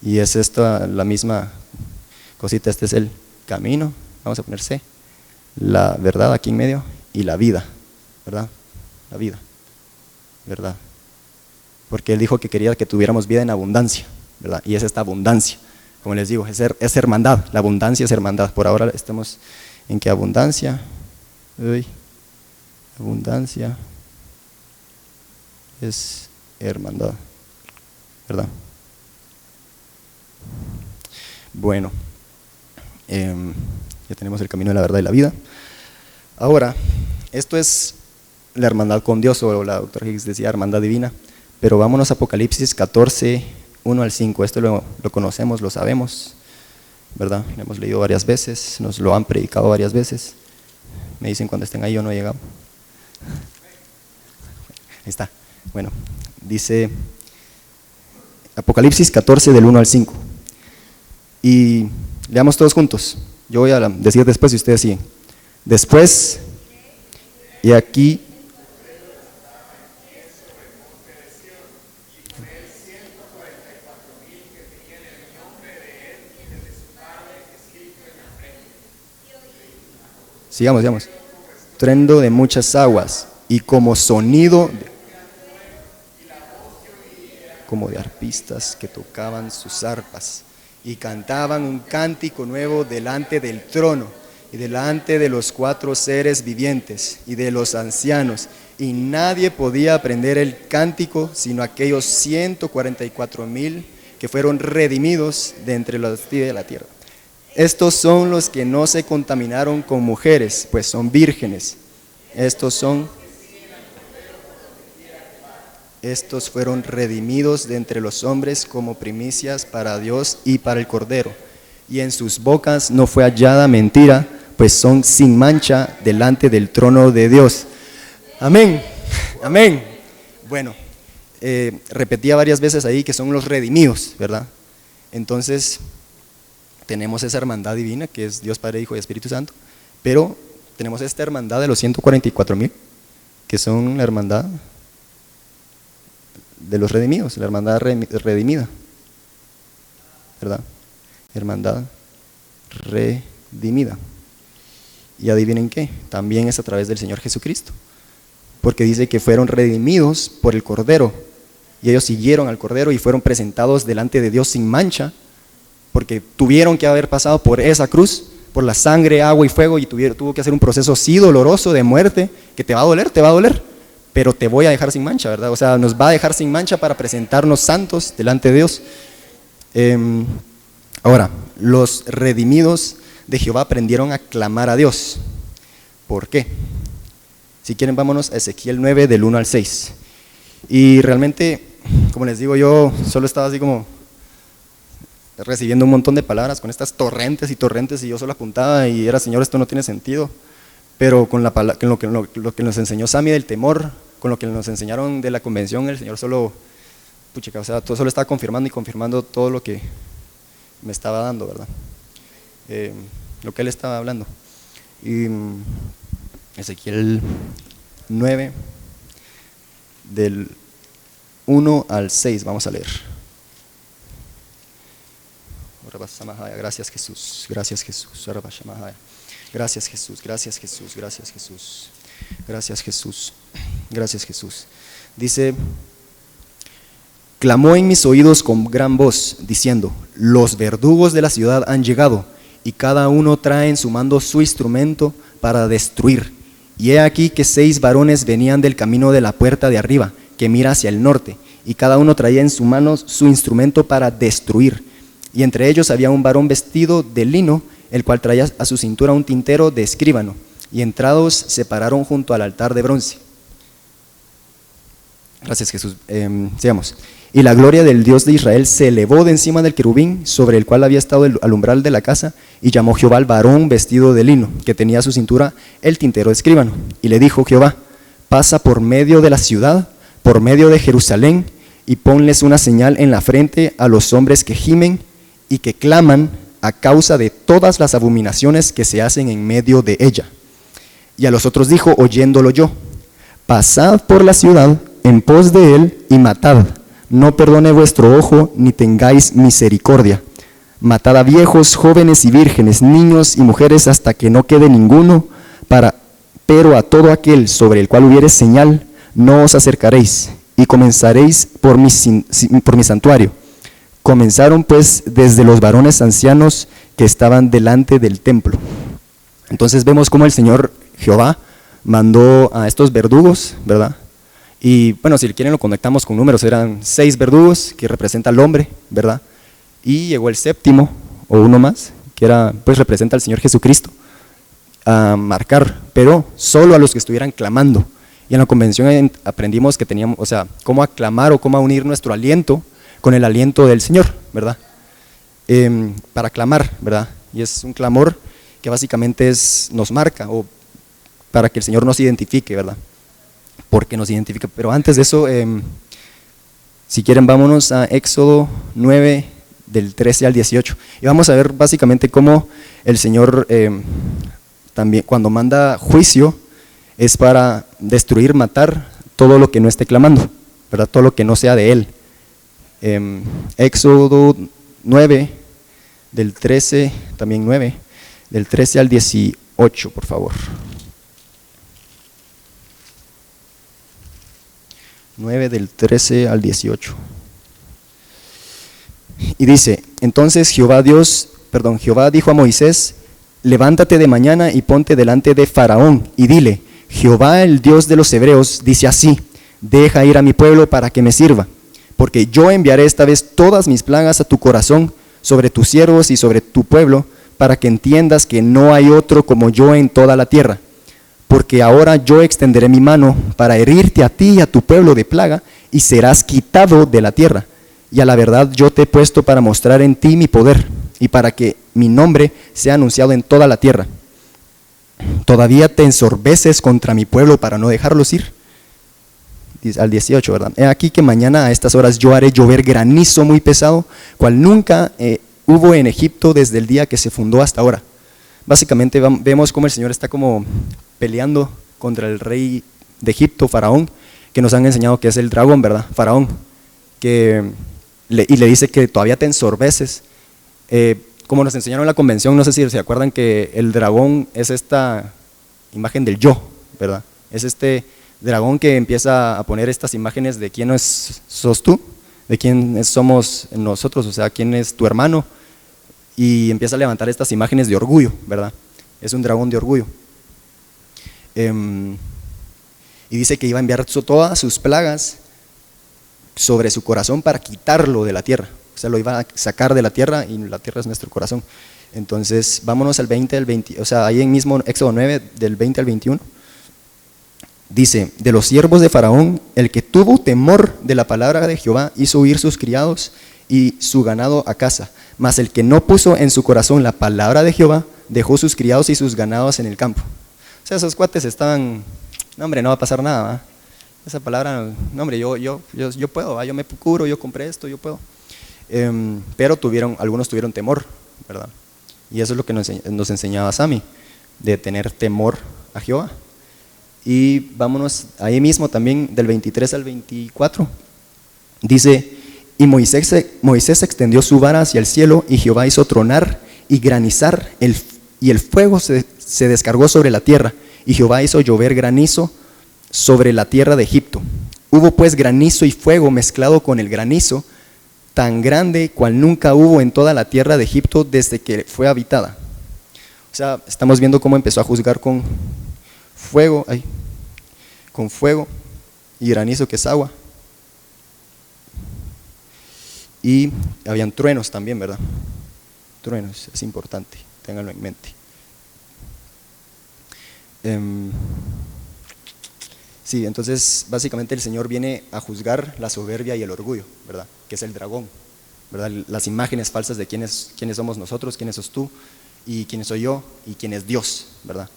Y es esta la misma cosita, este es el camino, vamos a poner C, la verdad aquí en medio y la vida, ¿verdad? La vida, ¿verdad? Porque él dijo que quería que tuviéramos vida en abundancia, ¿verdad? Y es esta abundancia, como les digo, es hermandad, la abundancia es hermandad. Por ahora estamos en que abundancia es hermandad, ¿verdad? Bueno, ya tenemos el camino de la verdad y la vida. Ahora, esto es la hermandad con Dios, o la doctora Higgs decía hermandad divina, pero vámonos a Apocalipsis 14, 1 al 5, esto lo conocemos, lo sabemos, ¿verdad? Lo hemos leído varias veces, nos lo han predicado varias veces. Me dicen cuando estén ahí, yo no he llegado. Ahí está. Bueno, dice Apocalipsis 14 del 1 al 5. Y leamos todos juntos. Yo voy a decir después y ustedes siguen. Después, y aquí sigamos. Estruendo de muchas aguas y como sonido como de arpistas que tocaban sus arpas y cantaban un cántico nuevo delante del trono y delante de los 4 seres vivientes y de los ancianos, y nadie podía aprender el cántico sino aquellos 144,000 que fueron redimidos de entre los de la tierra. Estos son los que no se contaminaron con mujeres, pues son vírgenes. Estos fueron redimidos de entre los hombres como primicias para Dios y para el Cordero. Y en sus bocas no fue hallada mentira, pues son sin mancha delante del trono de Dios. Amén, amén. Bueno, repetía varias veces ahí que son los redimidos, ¿verdad? Entonces, tenemos esa hermandad divina que es Dios Padre, Hijo y Espíritu Santo, pero tenemos esta hermandad de los 144,000, que son la hermandad de los redimidos, la hermandad redimida, ¿verdad? Hermandad redimida. Y adivinen qué, también es a través del Señor Jesucristo, porque dice que fueron redimidos por el Cordero, y ellos siguieron al Cordero y fueron presentados delante de Dios sin mancha, porque tuvieron que haber pasado por esa cruz, por la sangre, agua y fuego, y tuvo que hacer un proceso así doloroso de muerte, que te va a doler, pero te voy a dejar sin mancha, ¿verdad? O sea, nos va a dejar sin mancha para presentarnos santos delante de Dios. Ahora, los redimidos de Jehová aprendieron a clamar a Dios. ¿Por qué? Si quieren, vámonos a Ezequiel 9, del 1 al 6. Y realmente, como les digo, yo solo estaba así como recibiendo un montón de palabras con estas torrentes y torrentes, y yo solo apuntaba y era: Señor, esto no tiene sentido. Pero con lo que nos enseñó Sammy del temor, con lo que nos enseñaron de la convención, el Señor solo estaba confirmando y confirmando todo lo que me estaba dando, ¿verdad? Lo que Él estaba hablando. Y Ezequiel 9, del 1 al 6, vamos a leer. Gracias Jesús, gracias Jesús, gracias Jesús, gracias Jesús, gracias Jesús, gracias Jesús, gracias Jesús. Dice: clamó en mis oídos con gran voz, diciendo: los verdugos de la ciudad han llegado, y cada uno trae en su mano su instrumento para destruir. Y he aquí que 6 varones venían del camino de la puerta de arriba, que mira hacia el norte, y cada uno traía en su mano su instrumento para destruir. Y entre ellos había un varón vestido de lino, el cual traía a su cintura un tintero de escribano, y entrados se pararon junto al altar de bronce. Gracias Jesús. Sigamos. Y la gloria del Dios de Israel se elevó de encima del querubín sobre el cual había estado al umbral de la casa, y llamó Jehová al varón vestido de lino, que tenía a su cintura el tintero de escribano. Y le dijo Jehová: pasa por medio de la ciudad, por medio de Jerusalén, y ponles una señal en la frente a los hombres que gimen y que claman a causa de todas las abominaciones que se hacen en medio de ella. Y a los otros dijo, oyéndolo yo: pasad por la ciudad en pos de él y matad, no perdone vuestro ojo ni tengáis misericordia. Matad a viejos, jóvenes y vírgenes, niños y mujeres, hasta que no quede ninguno, pero a todo aquel sobre el cual hubiere señal no os acercaréis, y comenzaréis por mi santuario. Comenzaron pues desde los varones ancianos que estaban delante del templo. Entonces vemos cómo el Señor Jehová mandó a estos verdugos, ¿verdad? Y bueno, si quieren lo conectamos con números, eran 6 verdugos que representa al hombre, ¿verdad? Y llegó el 7º, o uno más, que era, pues representa al Señor Jesucristo, a marcar, pero solo a los que estuvieran clamando. Y en la convención aprendimos que teníamos, o sea, cómo aclamar o cómo unir nuestro aliento con el aliento del Señor, ¿verdad? Para clamar, ¿verdad? Y es un clamor que básicamente nos marca, o para que el Señor nos identifique, ¿verdad? Porque nos identifica. Pero antes de eso, si quieren, vámonos a Éxodo 9, del 13 al 18. Y vamos a ver básicamente cómo el Señor también, cuando manda juicio, es para destruir, matar todo lo que no esté clamando, ¿verdad? Todo lo que no sea de Él. Éxodo 9, del 13, también 9, del 13 al 18, por favor. 9 del 13 al 18. Y dice: entonces Jehová dijo a Moisés: levántate de mañana y ponte delante de Faraón y dile: Jehová, el Dios de los hebreos, dice así: deja ir a mi pueblo para que me sirva, porque yo enviaré esta vez todas mis plagas a tu corazón, sobre tus siervos y sobre tu pueblo, para que entiendas que no hay otro como yo en toda la tierra. porque ahora yo extenderé mi mano para herirte a ti y a tu pueblo de plaga, y serás quitado de la tierra. Y a la verdad yo te he puesto para mostrar en ti mi poder, y para que mi nombre sea anunciado en toda la tierra. Todavía te ensorbeces contra mi pueblo para no dejarlos ir. Al 18, ¿verdad? He aquí que mañana a estas horas yo haré llover granizo muy pesado, cual nunca hubo en Egipto desde el día que se fundó hasta ahora. Básicamente vemos cómo el Señor está como peleando contra el rey de Egipto, Faraón, que nos han enseñado que es el dragón, ¿verdad? Faraón, y le dice que todavía te ensorbeces. Como nos enseñaron en la convención, no sé si se acuerdan que el dragón es esta imagen del yo, ¿verdad? Es este dragón que empieza a poner estas imágenes de quién sos tú, de quién somos nosotros, o sea, quién es tu hermano, y empieza a levantar estas imágenes de orgullo, ¿verdad? Es un dragón de orgullo. Y dice que iba a enviar todas sus plagas sobre su corazón para quitarlo de la tierra. O sea, lo iba a sacar de la tierra, y la tierra es nuestro corazón. Entonces, vámonos al 20, o sea, ahí en mismo Éxodo 9, del 20 al 21. Dice, de los siervos de Faraón, el que tuvo temor de la palabra de Jehová hizo huir sus criados y su ganado a casa. Mas el que no puso en su corazón la palabra de Jehová, dejó sus criados y sus ganados en el campo. O sea, esos cuates estaban, no hombre, no va a pasar nada, ¿va? Esa palabra, no hombre, yo puedo, ¿va? Yo me cubro, yo compré esto, yo puedo. Pero algunos tuvieron temor, ¿verdad? Y eso es lo que nos enseñaba Sami, de tener temor a Jehová. Y vámonos ahí mismo también del 23 al 24. Dice, y Moisés extendió su vara hacia el cielo, y Jehová hizo tronar y granizar, y el fuego se descargó sobre la tierra, y Jehová hizo llover granizo sobre la tierra de Egipto. Hubo pues granizo y fuego mezclado con el granizo, tan grande cual nunca hubo en toda la tierra de Egipto desde que fue habitada. O sea, estamos viendo cómo empezó a juzgar con fuego y granizo, que es agua. Y habían truenos también, ¿verdad? Truenos, es importante, ténganlo en mente. Sí, entonces básicamente el Señor viene a juzgar la soberbia y el orgullo, ¿verdad? Que es el dragón, ¿verdad? Las imágenes falsas de quiénes somos nosotros, quiénes sos tú y quién soy yo y quién es Dios, ¿verdad?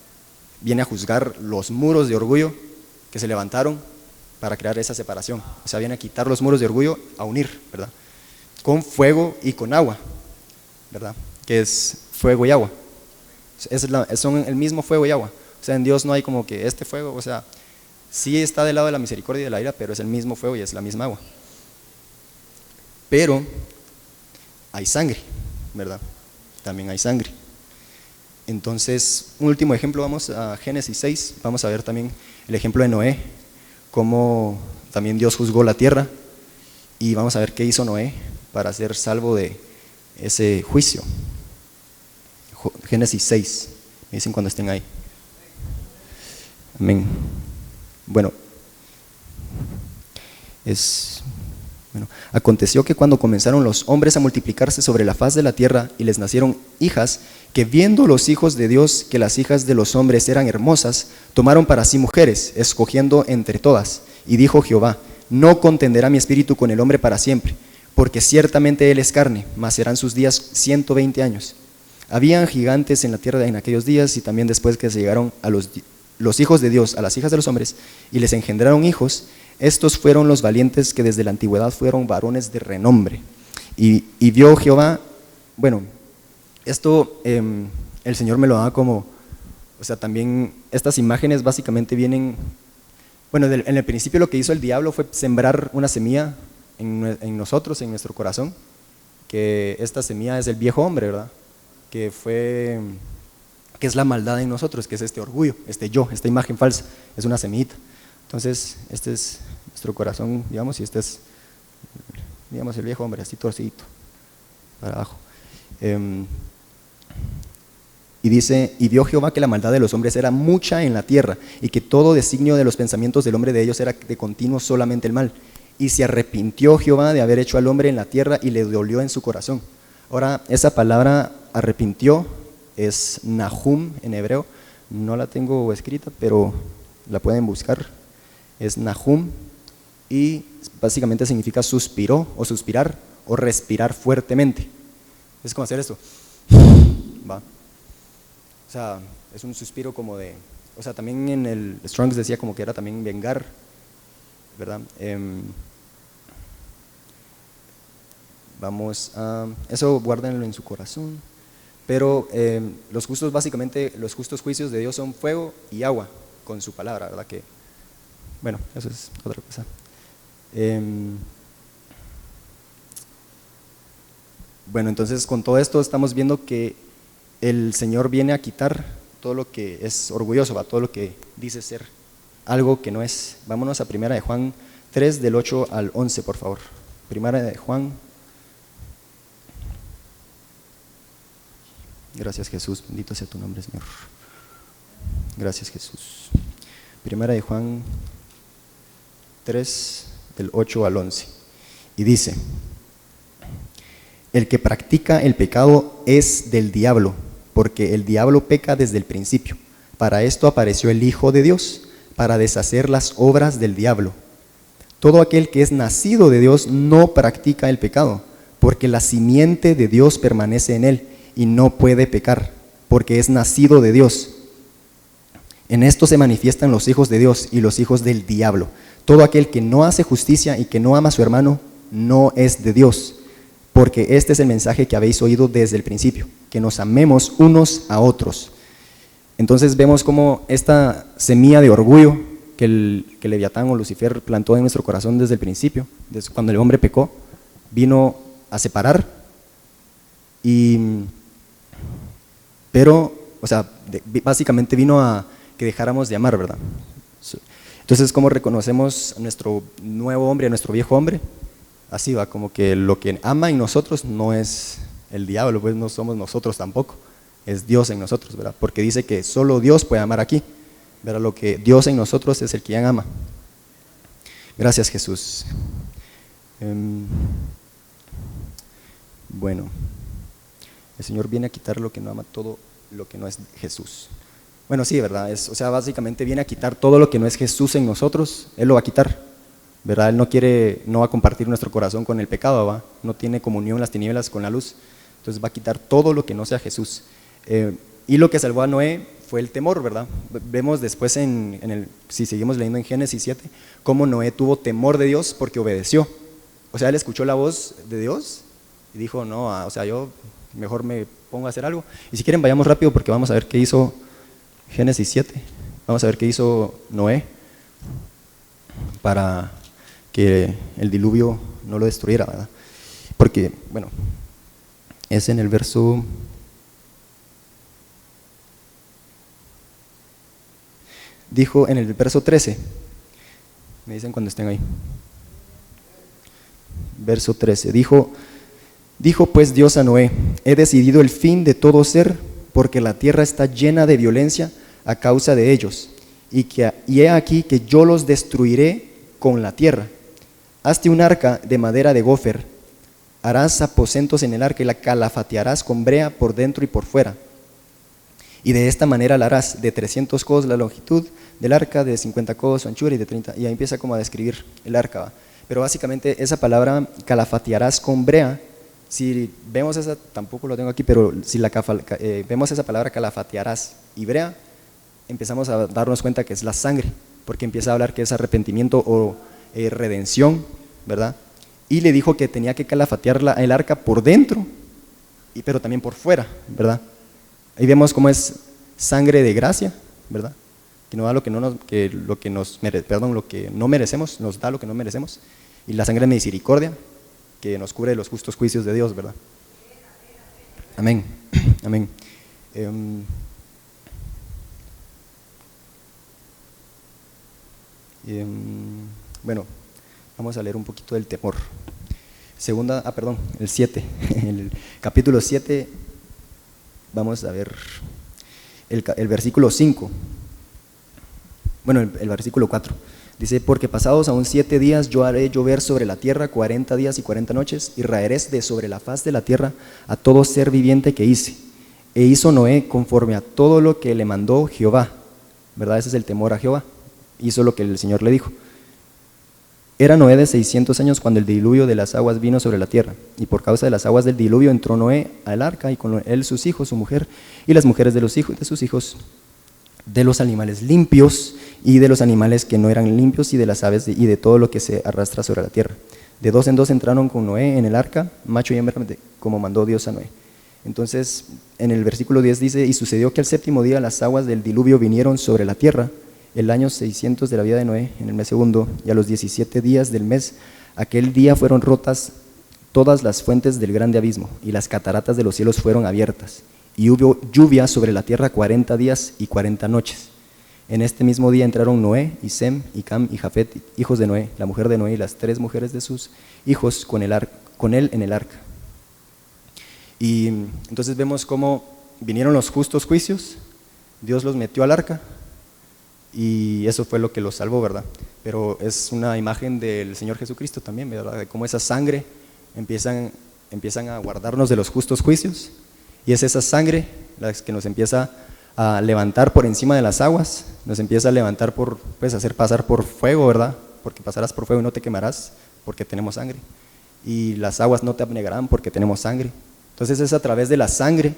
Viene a juzgar los muros de orgullo que se levantaron para crear esa separación. O sea, viene a quitar los muros de orgullo, a unir, ¿verdad? Con fuego y con agua, ¿verdad? Que es fuego y agua. Son el mismo fuego y agua. O sea, en Dios no hay como que este fuego, o sea, sí está del lado de la misericordia y de la ira, pero es el mismo fuego y es la misma agua. Pero hay sangre, ¿verdad? También hay sangre. Entonces, un último ejemplo, vamos a Génesis 6, vamos a ver también el ejemplo de Noé, cómo también Dios juzgó la tierra, y vamos a ver qué hizo Noé para ser salvo de ese juicio. Génesis 6, me dicen cuando estén ahí. Amén. Bueno, aconteció que cuando comenzaron los hombres a multiplicarse sobre la faz de la tierra y les nacieron hijas, que viendo los hijos de Dios que las hijas de los hombres eran hermosas, tomaron para sí mujeres, escogiendo entre todas. Y dijo Jehová, no contenderá mi espíritu con el hombre para siempre, porque ciertamente él es carne, mas serán sus días 120 años. Habían gigantes en la tierra en aquellos días, y también después que se llegaron a los hijos de Dios a las hijas de los hombres, y les engendraron hijos. Estos fueron los valientes que desde la antigüedad fueron varones de renombre. Y vio Jehová, bueno, esto el Señor me lo da como, o sea, también estas imágenes básicamente vienen, bueno, en el principio lo que hizo el diablo fue sembrar una semilla en nosotros, en nuestro corazón, que esta semilla es el viejo hombre, ¿verdad? Que es la maldad en nosotros, que es este orgullo, este yo, esta imagen falsa, es una semillita. Entonces, este es nuestro corazón, digamos, y este es, digamos, el viejo hombre, así torcidito, para abajo. Y dice, y vio Jehová que la maldad de los hombres era mucha en la tierra, y que todo designio de los pensamientos del hombre de ellos era de continuo solamente el mal. Y se arrepintió Jehová de haber hecho al hombre en la tierra, y le dolió en su corazón. Ahora, esa palabra arrepintió es Nahum en hebreo, no la tengo escrita, pero la pueden buscar. Es Nahum y básicamente significa suspiró o suspirar o respirar fuertemente. Es como hacer esto. Va. O sea, es un suspiro como de, o sea, también en el Strong's decía como que era también vengar, ¿verdad? Vamos a, eso guárdenlo en su corazón. Pero los justos, básicamente, los justos juicios de Dios son fuego y agua con su palabra, ¿verdad? Que, bueno, eso es otra cosa. Bueno, entonces con todo esto estamos viendo que el Señor viene a quitar todo lo que es orgulloso, ¿va? Todo lo que dice ser algo que no es. Vámonos a 1 de Juan 3, del 8 al 11, por favor. 1 de Juan. Gracias, Jesús, bendito sea tu nombre, Señor. Gracias, Jesús. 1 de Juan 3, del 8 al 11. Y dice: el que practica el pecado es del diablo, porque el diablo peca desde el principio. Para esto apareció el Hijo de Dios, para deshacer las obras del diablo. Todo aquel que es nacido de Dios no practica el pecado, porque la simiente de Dios permanece en él y no puede pecar, porque es nacido de Dios. En esto se manifiestan los hijos de Dios y los hijos del diablo. Todo aquel que no hace justicia y que no ama a su hermano no es de Dios, porque este es el mensaje que habéis oído desde el principio, que nos amemos unos a otros. Entonces vemos cómo esta semilla de orgullo que Leviatán o Lucifer plantó en nuestro corazón desde el principio, desde cuando el hombre pecó, vino a separar, pero, o sea, básicamente vino a que dejáramos de amar, ¿verdad? Entonces, ¿cómo reconocemos a nuestro nuevo hombre, a nuestro viejo hombre? Así va, como que lo que ama en nosotros no es el diablo, pues no somos nosotros tampoco, es Dios en nosotros, ¿verdad? Porque dice que solo Dios puede amar aquí, ¿verdad? Lo que Dios en nosotros es el que ya ama. Gracias, Jesús. Bueno, el Señor viene a quitar lo que no ama, todo lo que no es Jesús. Bueno, sí, ¿verdad? O sea, básicamente viene a quitar todo lo que no es Jesús en nosotros, Él lo va a quitar, ¿verdad? Él no va a compartir nuestro corazón con el pecado, ¿va? No tiene comunión las tinieblas con la luz, entonces va a quitar todo lo que no sea Jesús. Y lo que salvó a Noé fue el temor, ¿verdad? Vemos después, si seguimos leyendo en Génesis 7, cómo Noé tuvo temor de Dios porque obedeció. O sea, él escuchó la voz de Dios y dijo, no, o sea, yo mejor me pongo a hacer algo. Y si quieren vayamos rápido porque vamos a ver qué hizo Génesis 7. Vamos a ver qué hizo Noé para que el diluvio no lo destruyera, ¿verdad? Porque, bueno, es en el verso... Dijo en el verso 13, me dicen cuando estén ahí. Verso 13, dijo pues Dios a Noé: he decidido el fin de todo ser, porque la tierra está llena de violencia a causa de ellos, y he aquí que yo los destruiré con la tierra. Hazte un arca de madera de gofer, harás aposentos en el arca y la calafatearás con brea por dentro y por fuera. Y de esta manera la harás: de 300 codos la longitud del arca, de 50 codos su anchura y de 30, y ahí empieza como a describir el arca, ¿va? Pero básicamente esa palabra calafatearás con brea, si vemos esa, tampoco lo tengo aquí, pero si vemos esa palabra calafatearás y brea, empezamos a darnos cuenta que es la sangre, porque empieza a hablar que es arrepentimiento o redención, ¿verdad? Y le dijo que tenía que calafatear el arca por dentro, pero también por fuera, ¿verdad? Ahí vemos cómo es sangre de gracia, ¿verdad? Que nos da lo que no merecemos, nos da lo que no merecemos. Y la sangre de misericordia, que nos cubre de los justos juicios de Dios, ¿verdad? Amén, amén. Bueno, vamos a leer un poquito del temor. El 7, el capítulo 7, vamos a ver el versículo 5. Bueno, el versículo 4 dice: porque pasados aún 7 días yo haré llover sobre la tierra 40 días y 40 noches, y raeré de sobre la faz de la tierra a todo ser viviente que hice. E hizo Noé conforme a todo lo que le mandó Jehová, ¿verdad? Ese es el temor a Jehová. Hizo lo que el Señor le dijo. Era Noé de 600 años cuando el diluvio de las aguas vino sobre la tierra, y por causa de las aguas del diluvio entró Noé al arca, y con él sus hijos, su mujer, y las mujeres de los hijos de sus hijos, de los animales limpios y de los animales que no eran limpios, y de las aves y de todo lo que se arrastra sobre la tierra. De dos en dos entraron con Noé en el arca, macho y hembra, como mandó Dios a Noé. Entonces, en el versículo 10 dice: y sucedió que al séptimo día las aguas del diluvio vinieron sobre la tierra, el año 600 de la vida de Noé, en el mes segundo, y a los 17 días del mes, aquel día fueron rotas todas las fuentes del grande abismo, y las cataratas de los cielos fueron abiertas, y hubo lluvia sobre la tierra 40 días y 40 noches. En este mismo día entraron Noé, y Sem, y Cam, y Jafet, hijos de Noé, la mujer de Noé, y las 3 mujeres de sus hijos con él en el arca. Y entonces vemos cómo vinieron los justos juicios, Dios los metió al arca, y eso fue lo que los salvó, ¿verdad? Pero es una imagen del Señor Jesucristo también, ¿verdad? De cómo esa sangre empiezan a guardarnos de los justos juicios, y es esa sangre la que nos empieza a levantar por encima de las aguas, nos empieza a levantar hacer pasar por fuego, ¿verdad? Porque pasarás por fuego y no te quemarás, porque tenemos sangre, y las aguas no te abnegarán porque tenemos sangre. Entonces es a través de la sangre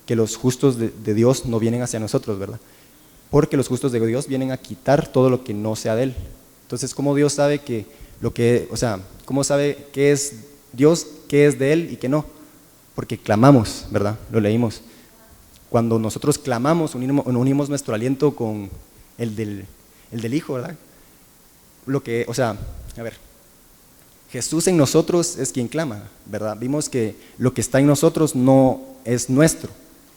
que los justos de Dios no vienen hacia nosotros, ¿verdad? Porque los justos de Dios vienen a quitar todo lo que no sea de Él. Entonces, ¿cómo Dios sabe cómo sabe qué es Dios, qué es de Él y qué no? Porque clamamos, ¿verdad? Lo leímos. Cuando nosotros clamamos, unimos nuestro aliento con el del Hijo, ¿verdad? Jesús en nosotros es quien clama, ¿verdad? Vimos que lo que está en nosotros no es nuestro.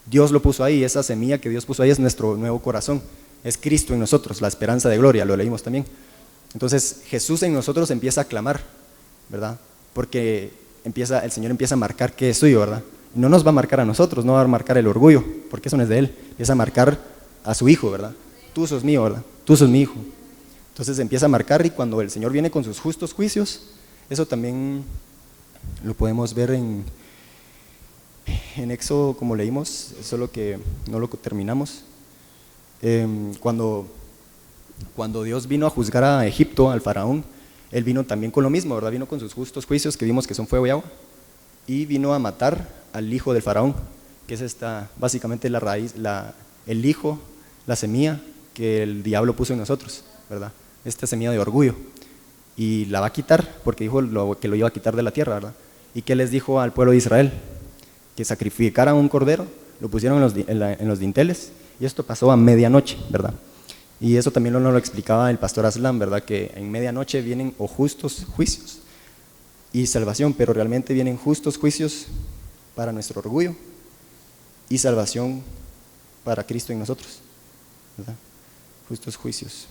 Dios lo puso ahí, esa semilla que Dios puso ahí es nuestro nuevo corazón, es Cristo en nosotros, la esperanza de gloria, lo leímos también. Entonces Jesús en nosotros empieza a clamar, ¿verdad? Porque el Señor empieza a marcar qué es suyo, ¿verdad? No nos va a marcar a nosotros, no va a marcar el orgullo, porque eso no es de Él, empieza a marcar a su Hijo, ¿verdad? Tú sos mío, ¿verdad? Tú sos mi Hijo. Entonces empieza a marcar, y cuando el Señor viene con sus justos juicios, eso también lo podemos ver en Éxodo, como leímos, solo que no lo terminamos. Cuando Dios vino a juzgar a Egipto, al faraón, Él vino también con lo mismo, ¿verdad? Vino con sus justos juicios, que vimos que son fuego y agua, y vino a matar al hijo del faraón, que es básicamente la raíz, el hijo, la semilla que el diablo puso en nosotros, ¿verdad? Esta semilla de orgullo, y la va a quitar, porque dijo que lo iba a quitar de la tierra, ¿verdad? ¿Y qué les dijo al pueblo de Israel? Que sacrificaran un cordero, lo pusieron en los dinteles, y esto pasó a medianoche, ¿verdad? Y eso también nos lo explicaba el pastor Aslan, ¿verdad? Que en medianoche vienen o justos juicios y salvación, pero realmente vienen justos juicios para nuestro orgullo y salvación para Cristo en nosotros, ¿verdad? Justos juicios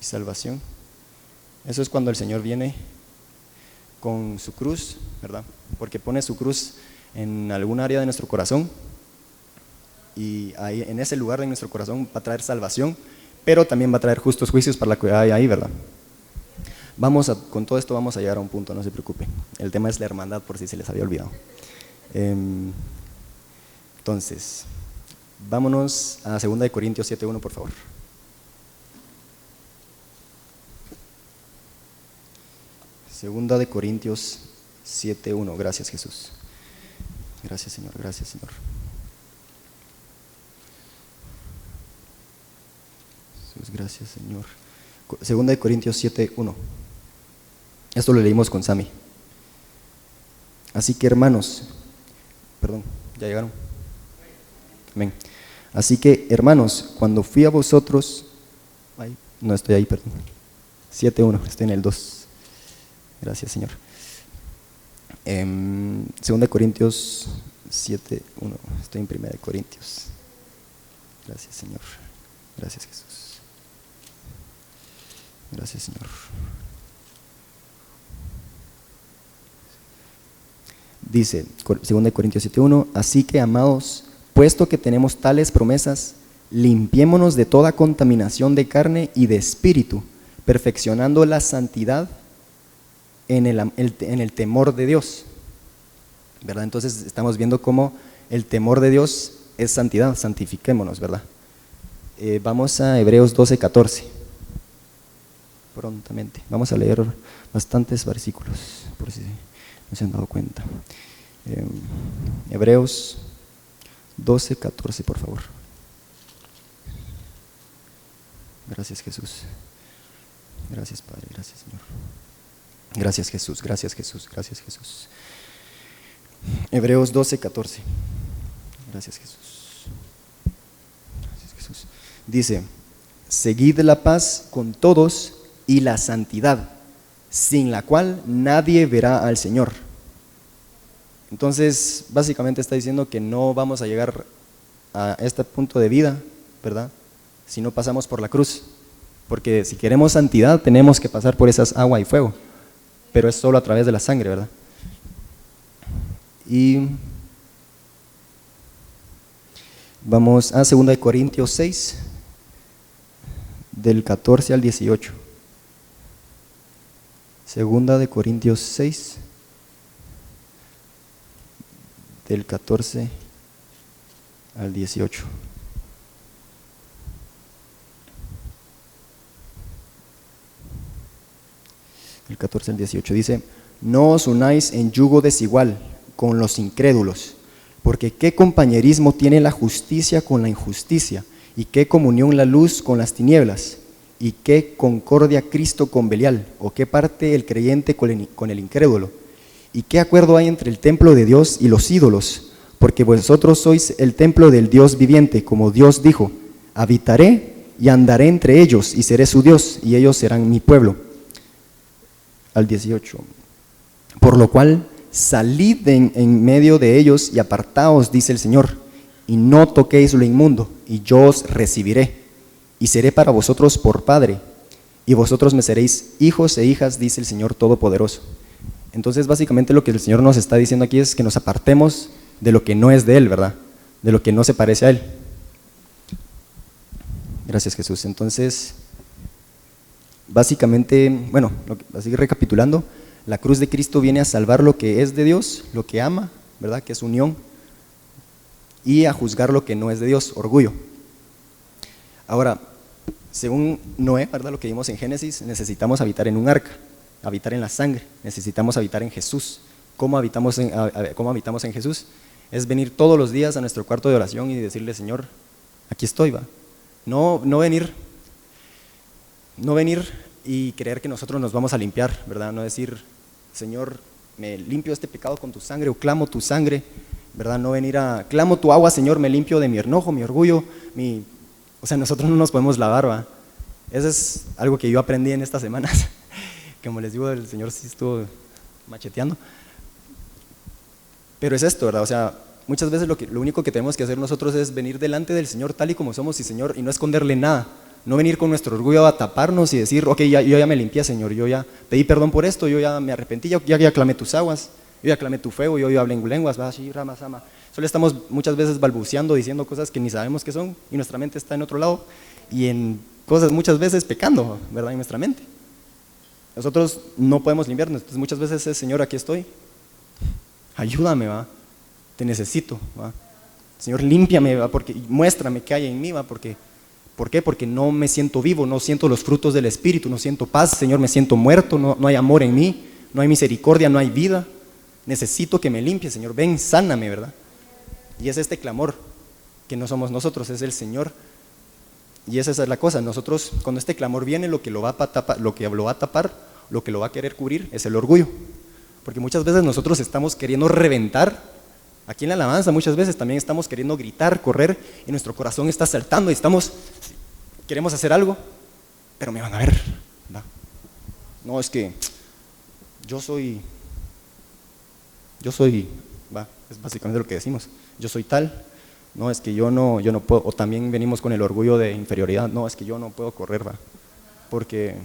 y salvación. Eso es cuando el Señor viene con su cruz, ¿verdad? Porque pone su cruz en algún área de nuestro corazón, y ahí, en ese lugar de nuestro corazón, va a traer salvación, pero también va a traer justos juicios para la que hay ahí, ¿verdad? Con todo esto vamos a llegar a un punto, no se preocupen. El tema es la hermandad, por si se les había olvidado. Entonces, vámonos a 2 Corintios 7:1, por favor. 2 Corintios 7:1. Gracias, Jesús. Gracias, Señor. Gracias, Señor. Jesús, gracias, Señor. 2 Corintios 7:1. Esto lo leímos con Sami. Así que, hermanos, ¿ya llegaron? Amén. Así que, hermanos, cuando fui a vosotros, no estoy ahí, perdón. 7:1, estoy en el 2. Gracias, Señor. 2 Corintios 7:1, estoy en 1 Corintios. Gracias, Señor. Gracias, Jesús. Gracias, Señor. Dice 2 Corintios 7:1, así que, amados, puesto que tenemos tales promesas, limpiémonos de toda contaminación de carne y de espíritu, perfeccionando la santidad en el temor de Dios, ¿verdad? Entonces estamos viendo cómo el temor de Dios es santidad, santifiquémonos, ¿verdad? Vamos a Hebreos 12:14. Prontamente. Vamos a leer bastantes versículos, por si no se han dado cuenta. Hebreos 12:14, por favor. Gracias, Jesús. Gracias, Padre. Gracias, Señor. Gracias, Jesús. Gracias, Jesús. Gracias, Jesús. Hebreos 12:14. Gracias, Jesús. Gracias, Jesús. Dice: seguid la paz con todos y la santidad, sin la cual nadie verá al Señor. Entonces, básicamente está diciendo que no vamos a llegar a este punto de vida, ¿verdad?, si no pasamos por la cruz. Porque si queremos santidad, tenemos que pasar por esas agua y fuego, pero es solo a través de la sangre, ¿verdad? Y vamos a 2 Corintios 6, del 14 al 18. 2 Corintios 6, del 14 al 18. El 14 al 18 dice: no os unáis en yugo desigual con los incrédulos, porque qué compañerismo tiene la justicia con la injusticia, y qué comunión la luz con las tinieblas, y qué concordia Cristo con Belial, o qué parte el creyente con el incrédulo, y qué acuerdo hay entre el templo de Dios y los ídolos, porque vosotros sois el templo del Dios viviente, como Dios dijo: habitaré y andaré entre ellos, y seré su Dios, y ellos serán mi pueblo. Al 18. Por lo cual, salid en medio de ellos y apartaos, dice el Señor, y no toquéis lo inmundo, y yo os recibiré, y seré para vosotros por Padre, y vosotros me seréis hijos e hijas, dice el Señor Todopoderoso. Entonces, básicamente lo que el Señor nos está diciendo aquí es que nos apartemos de lo que no es de Él, ¿verdad?, de lo que no se parece a Él. Gracias, Jesús. Entonces, básicamente, bueno, así recapitulando, la cruz de Cristo viene a salvar lo que es de Dios, lo que ama, ¿verdad?, que es unión, y a juzgar lo que no es de Dios, orgullo. Ahora, según Noé, ¿verdad?, lo que vimos en Génesis, necesitamos habitar en un arca, habitar en la sangre, necesitamos habitar en Jesús. ¿Cómo habitamos en Jesús? Es venir todos los días a nuestro cuarto de oración y decirle: Señor, aquí estoy, va. No venir y creer que nosotros nos vamos a limpiar, ¿verdad? No decir: Señor, me limpio este pecado con tu sangre, o clamo tu sangre, ¿verdad? No venir a: clamo tu agua, Señor, me limpio de mi enojo, mi orgullo, o sea, nosotros no nos podemos lavar, ¿va? Eso es algo que yo aprendí en estas semanas. Como les digo, el Señor sí estuvo macheteando. Pero es esto, ¿verdad? O sea, muchas veces lo único que tenemos que hacer nosotros es venir delante del Señor tal y como somos, y Señor, y no esconderle nada. No venir con nuestro orgullo a taparnos y decir: ok, yo ya me limpié, Señor, yo ya pedí perdón por esto, yo ya me arrepentí, ya clamé tus aguas, yo ya clamé tu fuego, yo hablé en lenguas, solo estamos muchas veces balbuceando, diciendo cosas que ni sabemos qué son, y nuestra mente está en otro lado, y en cosas muchas veces pecando, ¿verdad?, en nuestra mente. Nosotros no podemos limpiarnos, entonces muchas veces es: Señor, aquí estoy, ayúdame, ¿va?, te necesito, ¿va?, Señor, límpiame, ¿va?, porque muéstrame qué hay en mí, ¿va?, porque ¿por qué? Porque no me siento vivo, no siento los frutos del Espíritu, no siento paz, Señor, me siento muerto, no hay amor en mí, no hay misericordia, no hay vida. Necesito que me limpie, Señor, ven, sáname, ¿verdad? Y es este clamor, que no somos nosotros, es el Señor. Y esa es la cosa, nosotros, cuando este clamor viene, lo que lo va a tapar, lo que lo va a querer cubrir es el orgullo. Porque muchas veces nosotros estamos queriendo reventar. Aquí en la alabanza muchas veces también estamos queriendo gritar, correr, y nuestro corazón está saltando y queremos hacer algo, pero me van a ver, ¿verdad? No, es que yo soy, va, es básicamente lo que decimos: yo soy tal. No, es que yo no puedo. O también venimos con el orgullo de inferioridad: no, es que yo no puedo correr, va, porque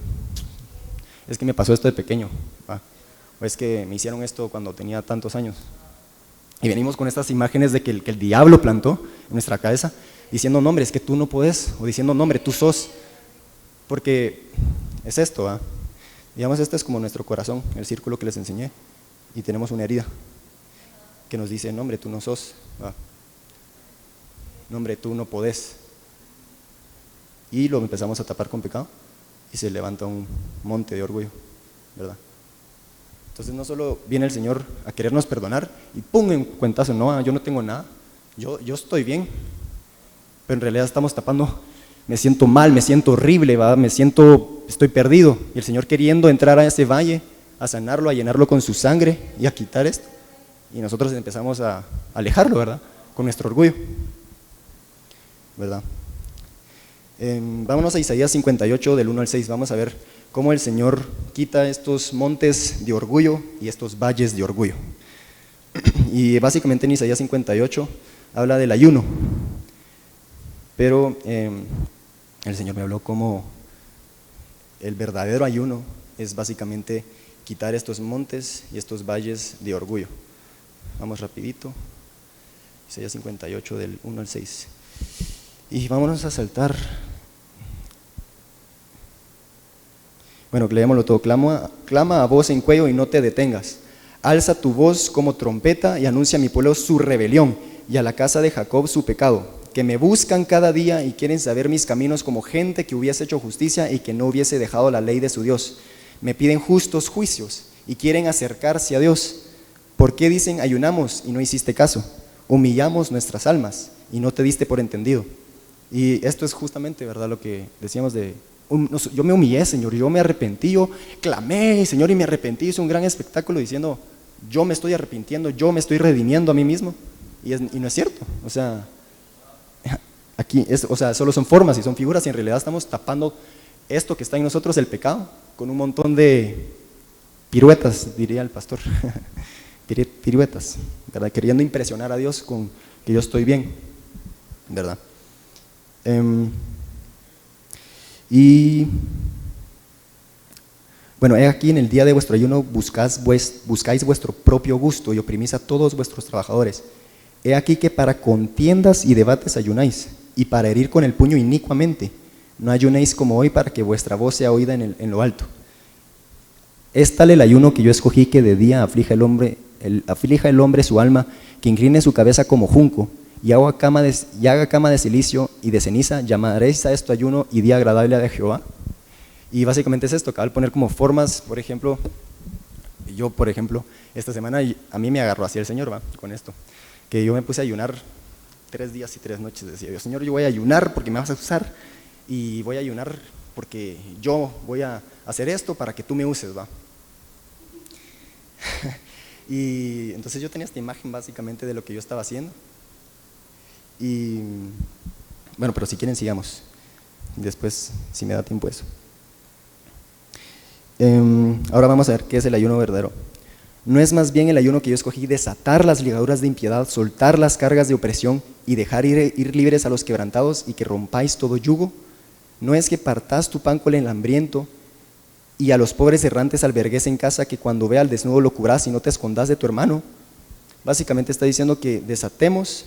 es que me pasó esto de pequeño, va, o es que me hicieron esto cuando tenía tantos años. Y venimos con estas imágenes de que el diablo plantó en nuestra cabeza, diciendo: no, hombre, es que tú no puedes, o diciendo: no, hombre, tú sos. Porque es esto, ¿va? Digamos, este es como nuestro corazón, el círculo que les enseñé, y tenemos una herida que nos dice: no, hombre, tú no sos, ¿va? no hombre, tú no podés. Y lo empezamos a tapar con pecado y se levanta un monte de orgullo, ¿verdad? Entonces no solo viene el Señor a querernos perdonar y ¡pum! En cuentazo, no, yo no tengo nada, yo estoy bien, pero en realidad estamos tapando, me siento mal, me siento horrible, ¿va? Estoy perdido, y el Señor queriendo entrar a ese valle, a sanarlo, a llenarlo con su sangre y a quitar esto, y nosotros empezamos a alejarlo, ¿verdad? Con nuestro orgullo, ¿verdad? Vámonos a Isaías 58 del 1 al 6, vamos a ver cómo el Señor quita estos montes de orgullo y estos valles de orgullo. Y básicamente en Isaías 58 habla del ayuno, pero el Señor me habló como el verdadero ayuno es básicamente quitar estos montes y estos valles de orgullo. Vamos rapidito, Isaías 58 del 1 al 6. Y vámonos a saltar. Bueno, leémoslo todo. Clama a voz en cuello y no te detengas. Alza tu voz como trompeta y anuncia a mi pueblo su rebelión y a la casa de Jacob su pecado, que me buscan cada día y quieren saber mis caminos como gente que hubiese hecho justicia y que no hubiese dejado la ley de su Dios. Me piden justos juicios y quieren acercarse a Dios. ¿Por qué dicen ayunamos y no hiciste caso? Humillamos nuestras almas y no te diste por entendido. Y esto es justamente, ¿verdad?, lo que decíamos de, yo me humillé, Señor, yo me arrepentí, yo clamé, Señor, y me arrepentí, hice un gran espectáculo diciendo, yo me estoy arrepintiendo, yo me estoy redimiendo a mí mismo, y no es cierto, o sea, aquí, solo son formas y son figuras, y en realidad estamos tapando esto que está en nosotros, el pecado, con un montón de piruetas, diría el pastor, piruetas, ¿verdad?, queriendo impresionar a Dios con que yo estoy bien, ¿verdad? Y bueno, he aquí en el día de vuestro ayuno buscáis vuestro propio gusto y oprimís a todos vuestros trabajadores. He aquí que para contiendas y debates ayunáis, y para herir con el puño inicuamente. No ayunéis como hoy para que vuestra voz sea oída en lo alto. Es tal el ayuno que yo escogí, que de día aflija el hombre su alma, que incline su cabeza como junco, y haga cama de silicio y de ceniza. Llamaréis a esto ayuno y día agradable a Jehová. Y básicamente es esto, acabo de poner como formas. Por ejemplo, esta semana a mí me agarró así el Señor, ¿va?, con esto, que yo me puse a ayunar 3 días y 3 noches, decía yo, Señor, yo voy a ayunar porque me vas a usar, y voy a ayunar porque yo voy a hacer esto para que tú me uses, ¿va? Y entonces yo tenía esta imagen básicamente de lo que yo estaba haciendo. Y bueno, pero si quieren sigamos, después si me da tiempo eso. Ahora vamos a ver qué es el ayuno verdadero. ¿No es más bien el ayuno que yo escogí desatar las ligaduras de impiedad, soltar las cargas de opresión y dejar ir libres a los quebrantados, y que rompáis todo yugo? ¿No es que partás tu pan con el hambriento y a los pobres errantes albergues en casa, que cuando vea al desnudo lo cubrás y no te escondas de tu hermano? Básicamente está diciendo que desatemos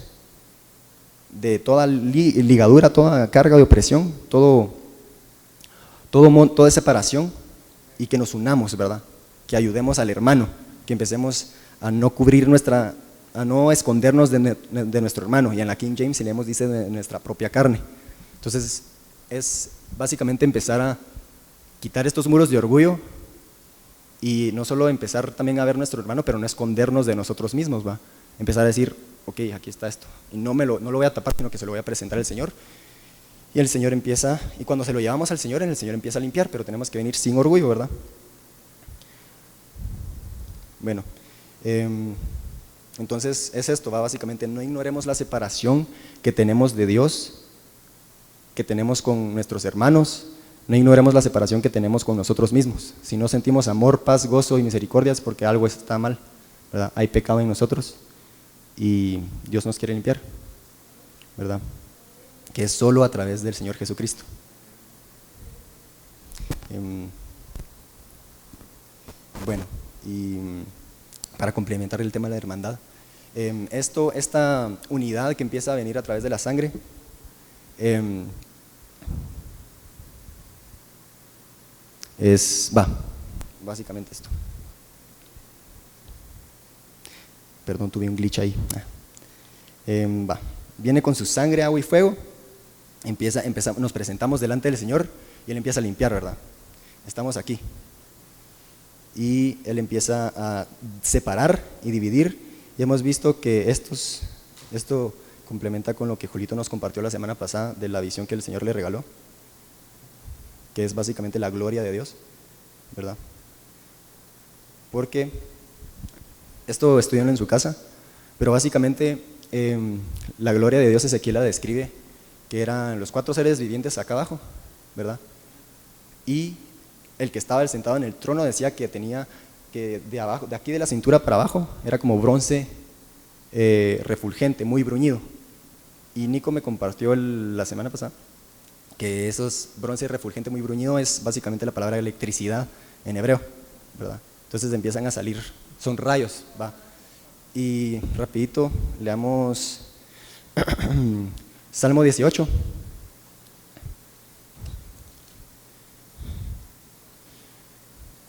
de toda ligadura, toda carga de opresión, toda separación, y que nos unamos, ¿verdad? Que ayudemos al hermano, que empecemos a no cubrir a no escondernos de nuestro hermano, y en la King James leemos, dice, de nuestra propia carne. Entonces es básicamente empezar a quitar estos muros de orgullo, y no solo empezar también a ver nuestro hermano, pero no escondernos de nosotros mismos, ¿va? Empezar a decir, ok, aquí está esto, y no lo voy a tapar, sino que se lo voy a presentar al Señor, y el Señor empieza, y cuando se lo llevamos al Señor, el Señor empieza a limpiar, pero tenemos que venir sin orgullo, ¿verdad? Bueno, entonces es esto, ¿va? Básicamente no ignoremos la separación que tenemos de Dios, que tenemos con nuestros hermanos, no ignoremos la separación que tenemos con nosotros mismos. Si no sentimos amor, paz, gozo y misericordia, es porque algo está mal, ¿verdad? Hay pecado en nosotros y Dios nos quiere limpiar, ¿verdad? Que es solo a través del Señor Jesucristo. Bueno, y para complementar el tema de la hermandad, esta unidad que empieza a venir a través de la sangre, básicamente esto. Perdón, tuve un glitch ahí. Viene con su sangre, agua y fuego, nos presentamos delante del Señor y Él empieza a limpiar, ¿verdad? Estamos aquí. Y Él empieza a separar y dividir, y hemos visto que esto complementa con lo que Julito nos compartió la semana pasada de la visión que el Señor le regaló, que es básicamente la gloria de Dios, ¿verdad? Porque esto estudian en su casa, pero básicamente la gloria de Dios Ezequiel la describe, que eran los 4 seres vivientes acá abajo, ¿verdad? Y el que estaba sentado en el trono decía que tenía que de abajo, de aquí de la cintura para abajo, era como bronce refulgente, muy bruñido. Y Nico me compartió la semana pasada que esos bronce refulgente muy bruñido es básicamente la palabra electricidad en hebreo, ¿verdad? Entonces empiezan a salir, son rayos, ¿va? Y rapidito leamos Salmo 18.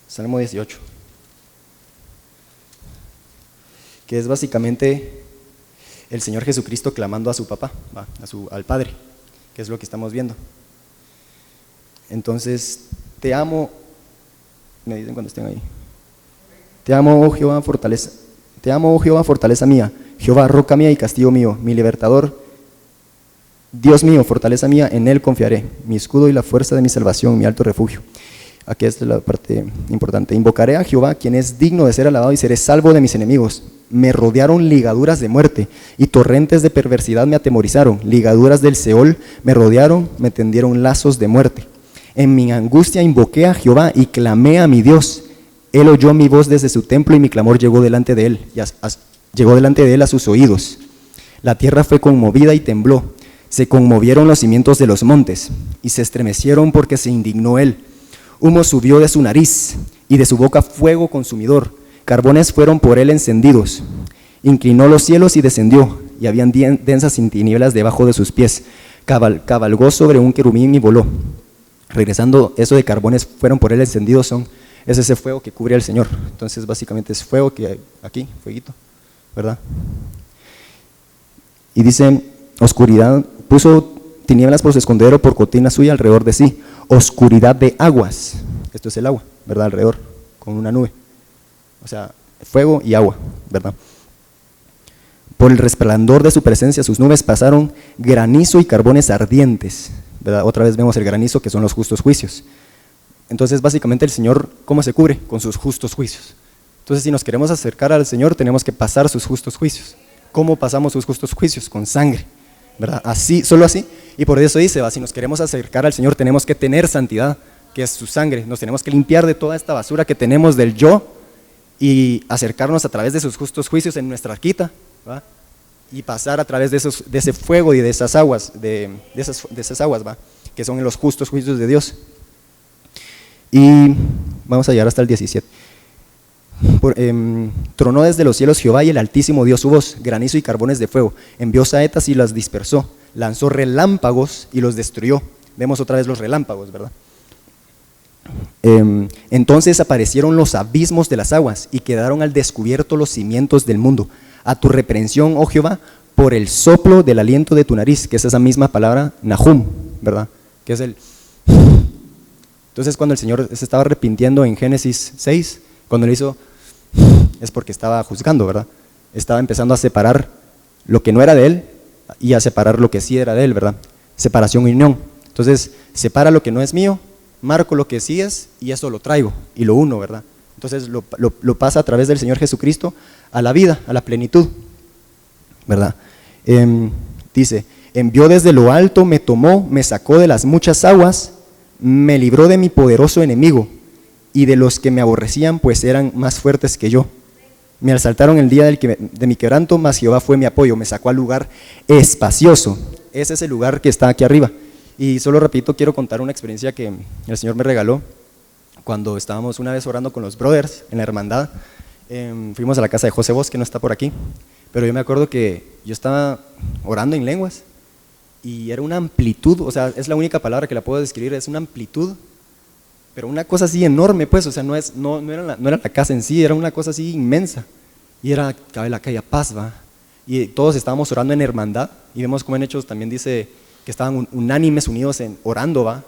Salmo 18, que es básicamente el Señor Jesucristo clamando a su papá, al Padre, que es lo que estamos viendo. Entonces, te amo, me dicen cuando estén ahí. Te amo, oh Jehová, fortaleza. Te amo, oh Jehová, fortaleza mía. Jehová, roca mía y castillo mío, mi libertador. Dios mío, fortaleza mía, en Él confiaré. Mi escudo y la fuerza de mi salvación, mi alto refugio. Aquí es la parte importante. Invocaré a Jehová, quien es digno de ser alabado, y seré salvo de mis enemigos. Me rodearon ligaduras de muerte, y torrentes de perversidad me atemorizaron. Ligaduras del Seol me rodearon, me tendieron lazos de muerte. En mi angustia invoqué a Jehová y clamé a mi Dios. Él oyó mi voz desde su templo, y mi clamor llegó delante de él, a sus oídos. La tierra fue conmovida y tembló. Se conmovieron los cimientos de los montes, y se estremecieron porque se indignó él. Humo subió de su nariz, y de su boca fuego consumidor. Carbones fueron por él encendidos. Inclinó los cielos y descendió, y habían densas tinieblas debajo de sus pies. Cabalgó sobre un querubín y voló. Regresando, eso de carbones fueron por él encendidos es ese fuego que cubre al Señor. Entonces básicamente es fuego que hay aquí, fueguito, ¿verdad? Y dice, oscuridad, puso tinieblas por su escondedero, por cortina suya alrededor de sí. Oscuridad de aguas, esto es el agua, ¿verdad? Alrededor, con una nube, o sea, fuego y agua, ¿verdad? Por el resplandor de su presencia sus nubes pasaron, granizo y carbones ardientes, ¿verdad? Otra vez vemos el granizo, que son los justos juicios. Entonces básicamente el Señor, ¿cómo se cubre? Con sus justos juicios. Entonces si nos queremos acercar al Señor, tenemos que pasar sus justos juicios. ¿Cómo pasamos sus justos juicios? Con sangre, ¿verdad? Así, solo así. Y por eso dice, si nos queremos acercar al Señor, tenemos que tener santidad, que es su sangre. Nos tenemos que limpiar de toda esta basura que tenemos del yo y acercarnos a través de sus justos juicios en nuestra arquita, ¿va? Y pasar a través de ese fuego y de esas aguas, de esas aguas, ¿va? Que son los justos juicios de Dios. Y vamos a llegar hasta el 17. Tronó desde los cielos Jehová, y el Altísimo dio su voz, granizo y carbones de fuego. Envió saetas y las dispersó. Lanzó relámpagos y los destruyó. Vemos otra vez los relámpagos, ¿verdad? Entonces aparecieron los abismos de las aguas, y quedaron al descubierto los cimientos del mundo. A tu reprensión, oh Jehová, por el soplo del aliento de tu nariz, que es esa misma palabra, Nahum, ¿verdad? Que es el... Entonces cuando el Señor se estaba arrepintiendo en Génesis 6, cuando le hizo, es porque estaba juzgando, ¿verdad? Estaba empezando a separar lo que no era de él y a separar lo que sí era de él, ¿verdad? Separación y unión. Entonces separa lo que no es mío, marco lo que sí es, y eso lo traigo y lo uno, ¿verdad? Entonces lo pasa a través del Señor Jesucristo a la vida, a la plenitud, ¿verdad? Dice, envió desde lo alto, me tomó, me sacó de las muchas aguas, me libró de mi poderoso enemigo y de los que me aborrecían, pues eran más fuertes que yo. Me asaltaron el día de mi quebranto, mas Jehová fue mi apoyo, me sacó al lugar espacioso. Ese es el lugar que está aquí arriba. Y solo rapidito quiero contar una experiencia que el Señor me regaló cuando estábamos una vez orando con los brothers en la hermandad. Fuimos a la casa de José Bosch, que no está por aquí, pero yo me acuerdo que yo estaba orando en lenguas y era una amplitud, o sea, es la única palabra que la puedo describir, es una amplitud, pero una cosa así enorme, pues, o sea, no era la casa en sí, era una cosa así inmensa, y era la calle Paz, ¿va? y todos estábamos orando en hermandad, y vemos como en Hechos también dice que estaban unánimes, unidos en orando, ¿va?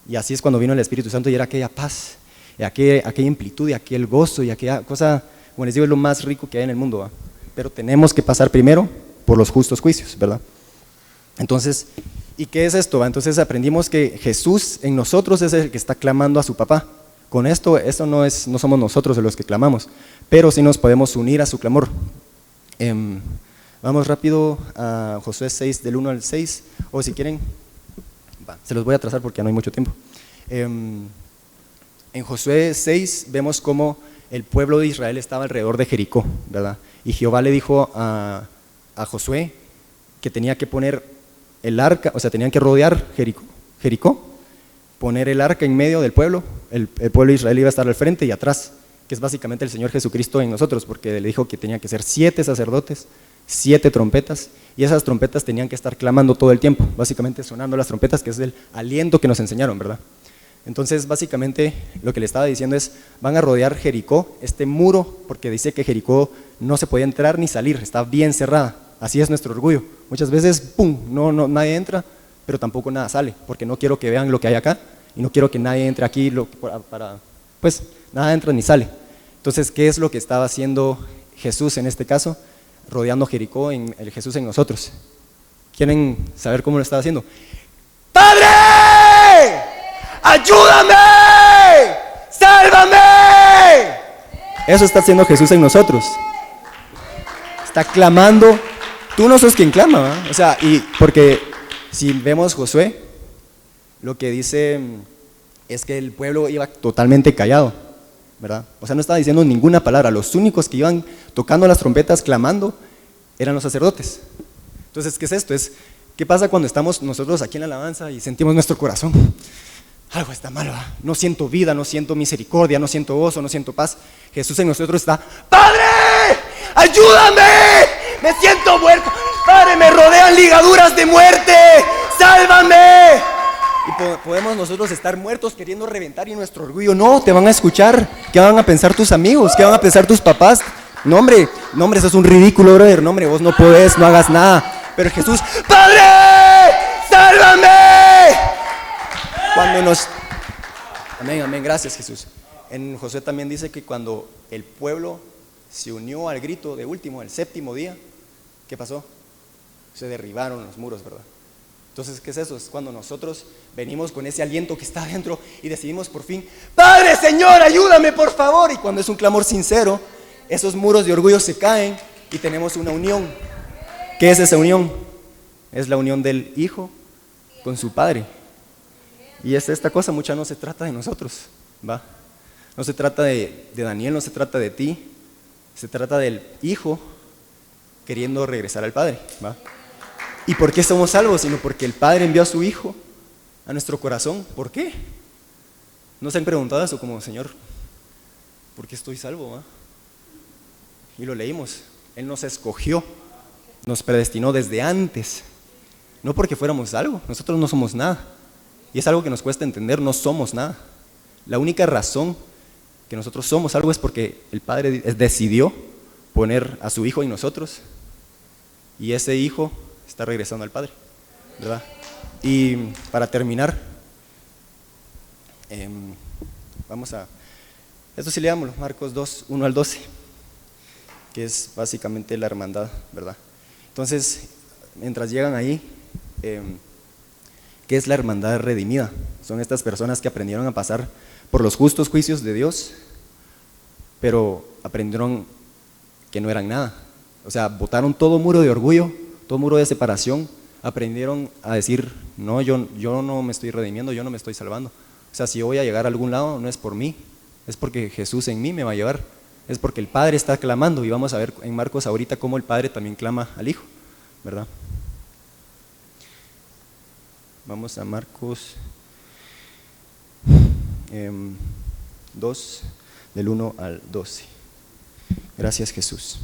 Y así es cuando vino el Espíritu Santo y era aquella paz, y aquella amplitud, y aquel gozo, y aquella cosa, como les digo, es lo más rico que hay en el mundo, ¿va? Pero tenemos que pasar primero por los justos juicios, ¿verdad? Entonces, ¿y qué es esto, va? Entonces aprendimos que Jesús en nosotros es el que está clamando a su papá. Con esto no somos nosotros los que clamamos, pero sí nos podemos unir a su clamor. Vamos rápido a Josué 6, del 1 al 6, o si quieren, se los voy a trazar porque ya no hay mucho tiempo. En Josué 6 vemos cómo el pueblo de Israel estaba alrededor de Jericó, ¿verdad? Y Jehová le dijo a Josué que tenía que poner el arca, o sea, tenían que rodear Jericó, poner el arca en medio del pueblo, el pueblo de Israel iba a estar al frente y atrás, que es básicamente el Señor Jesucristo en nosotros, porque le dijo que tenía que ser 7 sacerdotes, 7 trompetas, y esas trompetas tenían que estar clamando todo el tiempo, básicamente sonando las trompetas, que es el aliento que nos enseñaron, ¿verdad? Entonces, básicamente, lo que le estaba diciendo es, van a rodear Jericó, este muro, porque dice que Jericó no se podía entrar ni salir, está bien cerrada, así es nuestro orgullo. Muchas veces, ¡pum!, nadie entra, pero tampoco nada sale, porque no quiero que vean lo que hay acá, y no quiero que nadie entre aquí, pues, nada entra ni sale. Entonces, ¿qué es lo que estaba haciendo Jesús en este caso? Rodeando Jericó, el Jesús en nosotros. ¿Quieren saber cómo lo estaba haciendo? ¡Padre! ¡Ayúdame! ¡Sálvame! Eso está haciendo Jesús en nosotros. Está clamando. Tú no sos quien clama, ¿verdad? O sea, y porque si vemos Josué, lo que dice es que el pueblo iba totalmente callado, ¿verdad? O sea, no estaba diciendo ninguna palabra. Los únicos que iban tocando las trompetas, clamando, eran los sacerdotes. Entonces, ¿qué es esto? ¿Qué pasa cuando estamos nosotros aquí en la alabanza y sentimos nuestro corazón? Algo está mal, ¿verdad? No siento vida, no siento misericordia, no siento gozo, no siento paz. Jesús en nosotros está, ¡Padre! ¡Ayúdame! ¡Me siento muerto! ¡Padre, me rodean ligaduras de muerte! ¡Sálvame! Y podemos nosotros estar muertos queriendo reventar y nuestro orgullo, no, te van a escuchar. ¿Qué van a pensar tus amigos? ¿Qué van a pensar tus papás? No, hombre, eso es un ridículo, brother. No, hombre, vos no podés, no hagas nada. Pero Jesús, ¡Padre! ¡Sálvame! Amén, gracias Jesús. En Josué también dice que cuando el pueblo se unió al grito de último, el 7º día, ¿qué pasó? Se derribaron los muros, ¿verdad? Entonces, ¿qué es eso? Es cuando nosotros venimos con ese aliento que está adentro y decidimos por fin, ¡Padre, Señor, ayúdame, por favor! Y cuando es un clamor sincero, esos muros de orgullo se caen y tenemos una unión. ¿Qué es esa unión? Es la unión del Hijo con su Padre. Y esta cosa, mucha, no se trata de nosotros, ¿va? No se trata de Daniel, no se trata de ti, se trata del Hijo queriendo regresar al Padre, ¿va? ¿Y por qué somos salvos? Sino porque el Padre envió a su Hijo a nuestro corazón. ¿Por qué? ¿No se han preguntado eso como, Señor, ¿por qué estoy salvo, va? Y lo leímos, Él nos escogió, nos predestinó desde antes, no porque fuéramos algo, nosotros no somos nada. Y es algo que nos cuesta entender, no somos nada. La única razón que nosotros somos algo es porque el Padre decidió poner a su Hijo en nosotros y ese Hijo está regresando al Padre, ¿verdad? Y para terminar, esto sí leámoslo, Marcos 2, 1 al 12, que es básicamente la hermandad, ¿verdad? Entonces, mientras llegan ahí, ¿qué es la hermandad redimida? Son estas personas que aprendieron a pasar por los justos juicios de Dios, pero aprendieron que no eran nada. O sea, botaron todo muro de orgullo, todo muro de separación, aprendieron a decir, no, yo no me estoy redimiendo, yo no me estoy salvando. O sea, si yo voy a llegar a algún lado, no es por mí, es porque Jesús en mí me va a llevar, es porque el Padre está clamando, y vamos a ver en Marcos ahorita cómo el Padre también clama al Hijo, ¿verdad? Vamos a Marcos 2, del 1 al 12. Gracias, Jesús.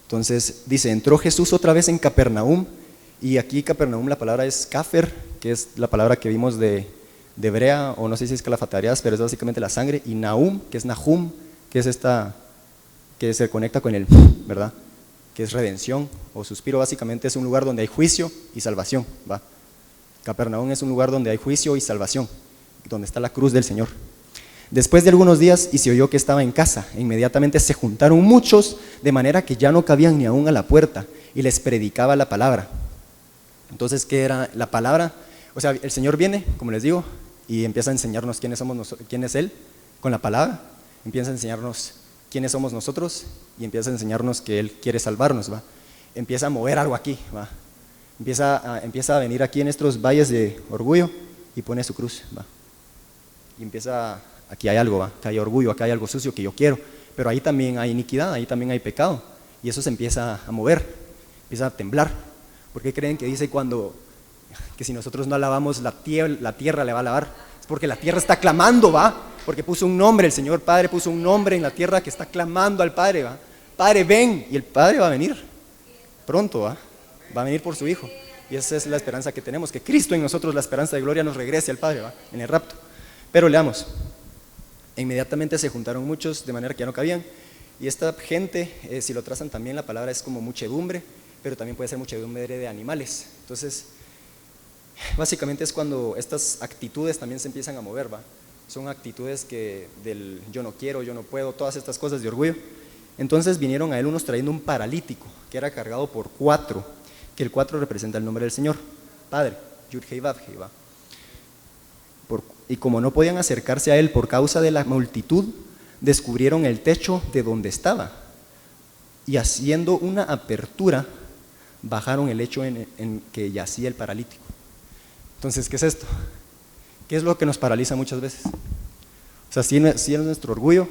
Entonces dice, entró Jesús otra vez en Capernaum, y aquí Capernaum la palabra es Cafer, que es la palabra que vimos de hebrea, o no sé si es calafatareas, pero es básicamente la sangre, y Nahum, que es Nahum, que es esta, que se conecta con el, ¿verdad? que es redención, o suspiro básicamente es un lugar donde hay juicio y salvación, ¿va? Capernaum es un lugar donde hay juicio y salvación, donde está la cruz del Señor. Después de algunos días, y se oyó que estaba en casa, e inmediatamente se juntaron muchos, de manera que ya no cabían ni aún a la puerta, y les predicaba la palabra. Entonces, ¿qué era la palabra? O sea, el Señor viene, como les digo, y empieza a enseñarnos quiénes somos nosotros, quién es Él, con la palabra, empieza a enseñarnos quiénes somos nosotros, y empieza a enseñarnos que Él quiere salvarnos, ¿va? Empieza a mover algo aquí, ¿va? Empieza a venir aquí en estos valles de orgullo, y pone su cruz, ¿va? Y empieza, aquí hay algo, ¿va? Acá hay orgullo, acá hay algo sucio que yo quiero, pero ahí también hay iniquidad, ahí también hay pecado, y eso se empieza a mover, empieza a temblar. ¿Por qué creen que dice que si nosotros no alabamos la tierra le va a alabar? Es porque la tierra está clamando, ¿va? Porque puso un nombre, el Señor Padre puso un nombre en la tierra que está clamando al Padre, ¿va? Padre, ven, y el Padre va a venir pronto, ¿va? Va a venir por su Hijo, y esa es la esperanza que tenemos, que Cristo en nosotros, la esperanza de gloria, nos regrese al Padre, ¿va? En el rapto. Pero leamos, inmediatamente se juntaron muchos, de manera que ya no cabían, y esta gente, si lo trazan también, la palabra es como muchedumbre, pero también puede ser muchedumbre de animales. Entonces, básicamente es cuando estas actitudes también se empiezan a mover, ¿va? Son actitudes que del yo no quiero, yo no puedo, todas estas cosas de orgullo. Entonces vinieron a él unos trayendo un paralítico, que era cargado por 4, que el 4 representa el nombre del Señor, Padre, Yud Hei Vav Hei, ¿va? Y como no podían acercarse a él por causa de la multitud, descubrieron el techo de donde estaba, y haciendo una apertura, bajaron el lecho en que yacía el paralítico. Entonces, ¿qué es esto? ¿Qué es lo que nos paraliza muchas veces? O sea, sí es nuestro orgullo,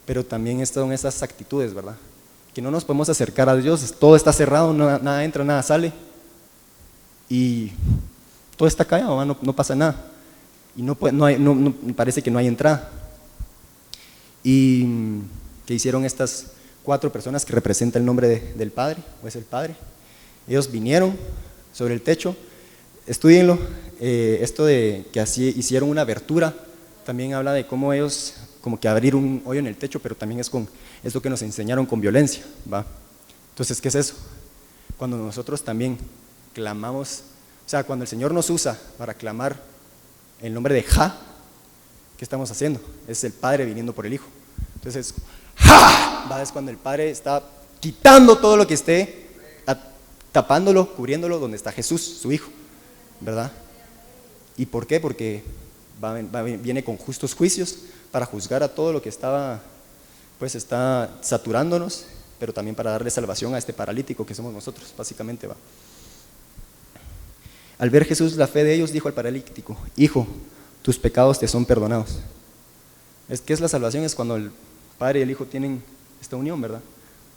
pero también son esas actitudes, ¿verdad? Que no nos podemos acercar a Dios, todo está cerrado, nada entra, nada sale, y todo está callado, no pasa nada, y parece que no hay entrada. Y que hicieron estas 4 personas que representan el nombre del Padre, o es el Padre. Ellos vinieron sobre el techo, estúdienlo, esto de que así hicieron una abertura, también habla de cómo ellos, como que abrir un hoyo en el techo, pero también es lo que nos enseñaron con violencia, ¿va? Entonces, ¿qué es eso? Cuando nosotros también clamamos, o sea, cuando el Señor nos usa para clamar el nombre de Ja, ¿qué estamos haciendo? Es el Padre viniendo por el Hijo. Entonces, ¡ja! ¿Va? Es cuando el Padre está quitando todo lo que esté, tapándolo, cubriéndolo donde está Jesús, su Hijo, ¿verdad? ¿Y por qué? Porque viene con justos juicios para juzgar a todo lo que está saturándonos, pero también para darle salvación a este paralítico que somos nosotros, básicamente, ¿va? Al ver Jesús la fe de ellos, dijo al paralítico: Hijo, tus pecados te son perdonados. ¿Qué es la salvación? Es cuando el Padre y el Hijo tienen esta unión, ¿verdad?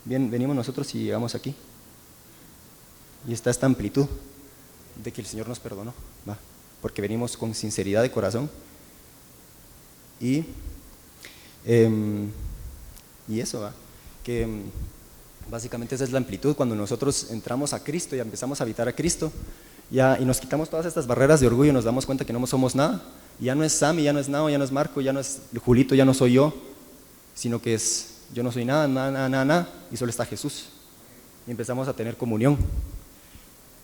Bien, venimos nosotros y llegamos aquí, y está esta amplitud de que el Señor nos perdonó, ¿va? Porque venimos con sinceridad de corazón, y eso, ¿va? Que básicamente esa es la amplitud. Cuando nosotros entramos a Cristo y empezamos a habitar a Cristo, y nos quitamos todas estas barreras de orgullo, y nos damos cuenta que no somos nada. Ya no es Sammy, ya no es Nao, ya no es Marco, ya no es Julito, ya no soy yo, sino que yo no soy nada, y solo está Jesús. Y empezamos a tener comunión,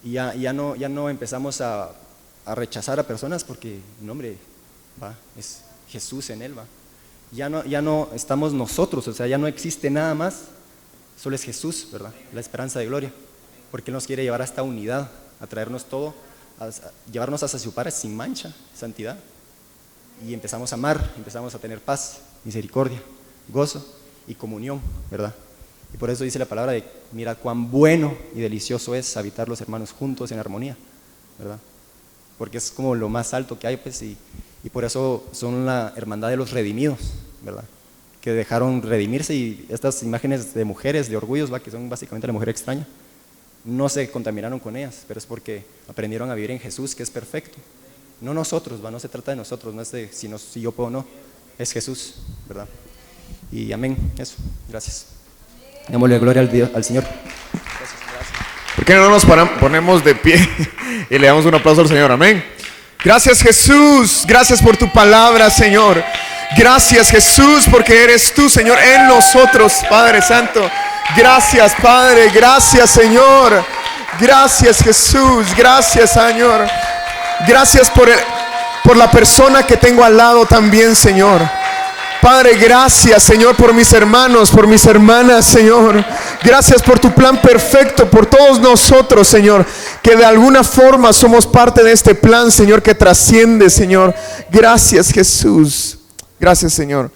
y ya no empezamos a rechazar a personas porque, no, hombre, ¿va? Es Jesús en él, ¿va? Ya no estamos nosotros, o sea, ya no existe nada más, solo es Jesús, ¿verdad? La esperanza de gloria, porque Él nos quiere llevar a esta unidad, a traernos todo, a llevarnos hacia su Padre sin mancha, santidad, y empezamos a amar, empezamos a tener paz, misericordia, gozo y comunión, ¿verdad? Y por eso dice la palabra de: mira cuán bueno y delicioso es habitar los hermanos juntos en armonía, ¿verdad? Porque es como lo más alto que hay, pues, y por eso son la hermandad de los redimidos, ¿verdad? Que dejaron redimirse, y estas imágenes de mujeres, de orgullos, ¿va? Que son básicamente la mujer extraña, no se contaminaron con ellas, pero es porque aprendieron a vivir en Jesús, que es perfecto. No nosotros, ¿va? No se trata de nosotros, no es de si yo puedo o no, es Jesús, ¿verdad? Y amén, eso, gracias. Démosle gloria al Señor. Gracias. ¿Por qué no nos ponemos de pie y le damos un aplauso al Señor? Amén. Gracias, Jesús, gracias por tu palabra, Señor. Gracias, Jesús, porque eres tú, Señor, en nosotros, Padre Santo. Gracias, Padre. Gracias, Señor. Gracias, Jesús. Gracias, Señor. Gracias por la persona que tengo al lado también, Señor. Padre, gracias, Señor, por mis hermanos, por mis hermanas, Señor. Gracias por tu plan perfecto, por todos nosotros, Señor, que de alguna forma somos parte de este plan, Señor, que trasciende, Señor. Gracias, Jesús. Gracias, Señor.